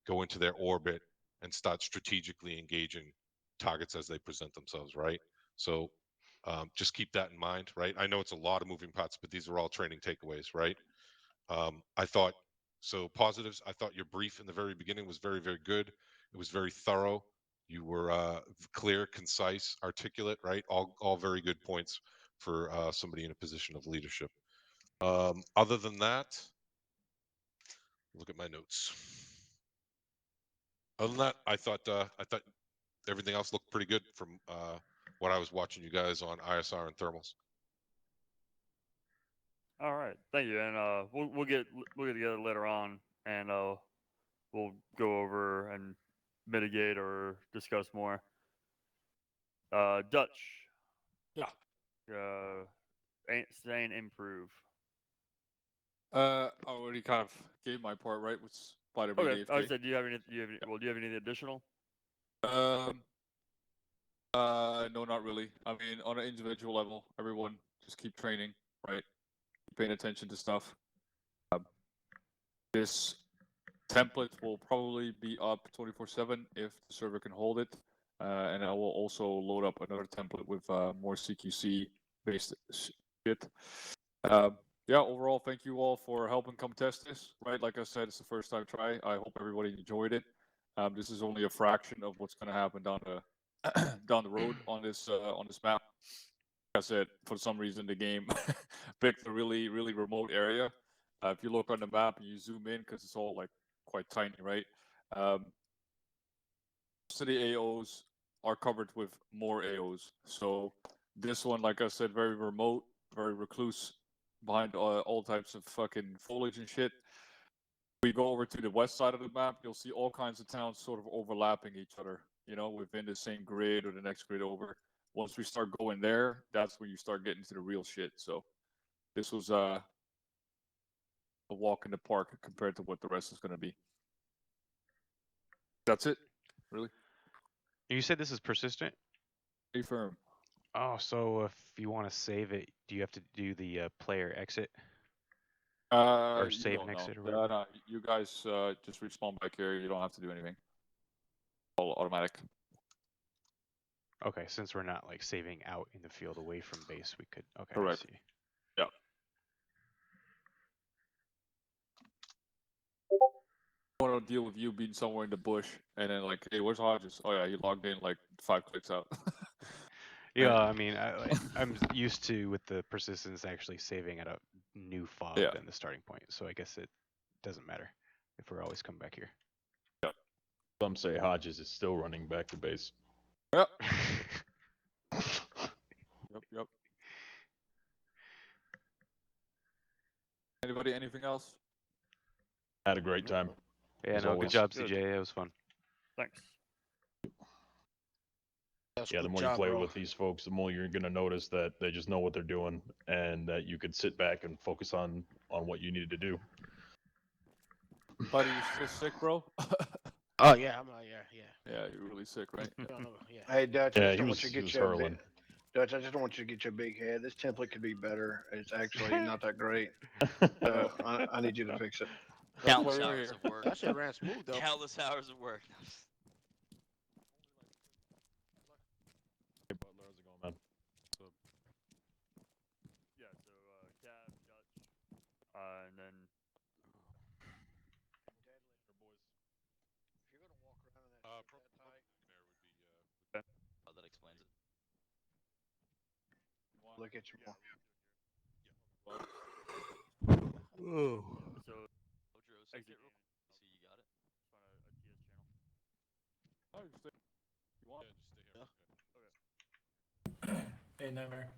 go into their orbit and start strategically engaging targets as they present themselves, right? So just keep that in mind, right? I know it's a lot of moving parts, but these are all training takeaways, right? I thought So positives, I thought your brief in the very beginning was very, very good. It was very thorough. You were clear, concise, articulate, right? All very good points for somebody in a position of leadership. Other than that, look at my notes. Other than that, I thought everything else looked pretty good from what I was watching you guys on ISR and thermals. All right, thank you, and we'll get together later on, and we'll go over and mitigate or discuss more. Dutch. Yeah. Saying improve. I already kind of gave my part, right? Which Spider-Man Okay, AFK. I said, do you have any additional? No, not really. I mean, on an individual level, everyone just keep training, right? Keep paying attention to stuff. This template will probably be up 24/7 if the server can hold it, and I will also load up another template with more CQC-based shit. Yeah, overall, thank you all for helping come test this. Right, like I said, it's the first time try. I hope everybody enjoyed it. This is only a fraction of what's going to happen down the road on this map. Like I said, for some reason the game picked a really remote area. If you look on the map and you zoom in, because it's all like quite tiny, right? Most of the AOs are covered with more AOs. So this one, like I said, very remote, very recluse, behind all types of fucking foliage and shit. We go over to the west side of the map, you'll see all kinds of towns sort of overlapping each other, you know, within the same grid or the next grid over. Once we start going there, that's when you start getting to the real shit. So this was a walk in the park compared to what the rest is going to be. That's it, really. You said this is persistent? Pretty firm. Oh, so if you want to save it, do you have to do the player exit? Or save and exit or whatever? No, you guys just respawn back here. You don't have to do anything. All automatic. Okay, since we're not like saving out in the field away from base, we could. Okay, Correct. I see. Yeah. I want to deal with you being somewhere in the bush and then like, hey, where's Hodges? Oh yeah, he logged in like 5 clicks out. Yeah, I mean, I'm used to with the persistence actually saving at a new fob than the starting point, so I guess it doesn't matter if we're always coming back here. Yep. Some say Hodges is still running back to base. Yep. Yep. Anybody, anything else? Had a great time. Yeah, no, good job, CJ. It was fun. Thanks. Yeah, the more you play with these folks, the more you're gonna notice that they just know what they're doing, and that you could sit back and focus on what you needed to do. Buddy, you still sick, bro? Oh yeah, yeah. Yeah, you're really sick, right? Yeah. Hey Dutch, Yeah, I just he don't was- want you to he get was your hurling. Dutch, I just don't want you to get your big head. This template could be better. It's actually not that great. So I need you to fix it. Countless hours of work. That shit ran smooth though. Countless hours of work. Hey Butler, how's it going, man? Yeah, so Cab, Dutch, and then Oh, that explains it. Look at your Oh. So, exit real quick. See, you got it. Just on a TS channel. Oh, you stay. You want? Yeah, just stay here. Okay. Hey, Nightmare.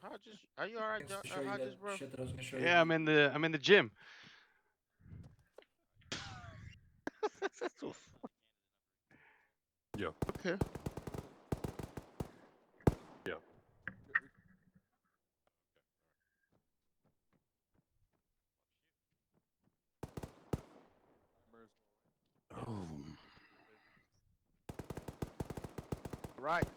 Hodges, are you alright, Hodges, bro? Shit that I was gonna show you. Yeah, I'm in the gym. That's so funny. Yeah. Okay. Yeah. Right.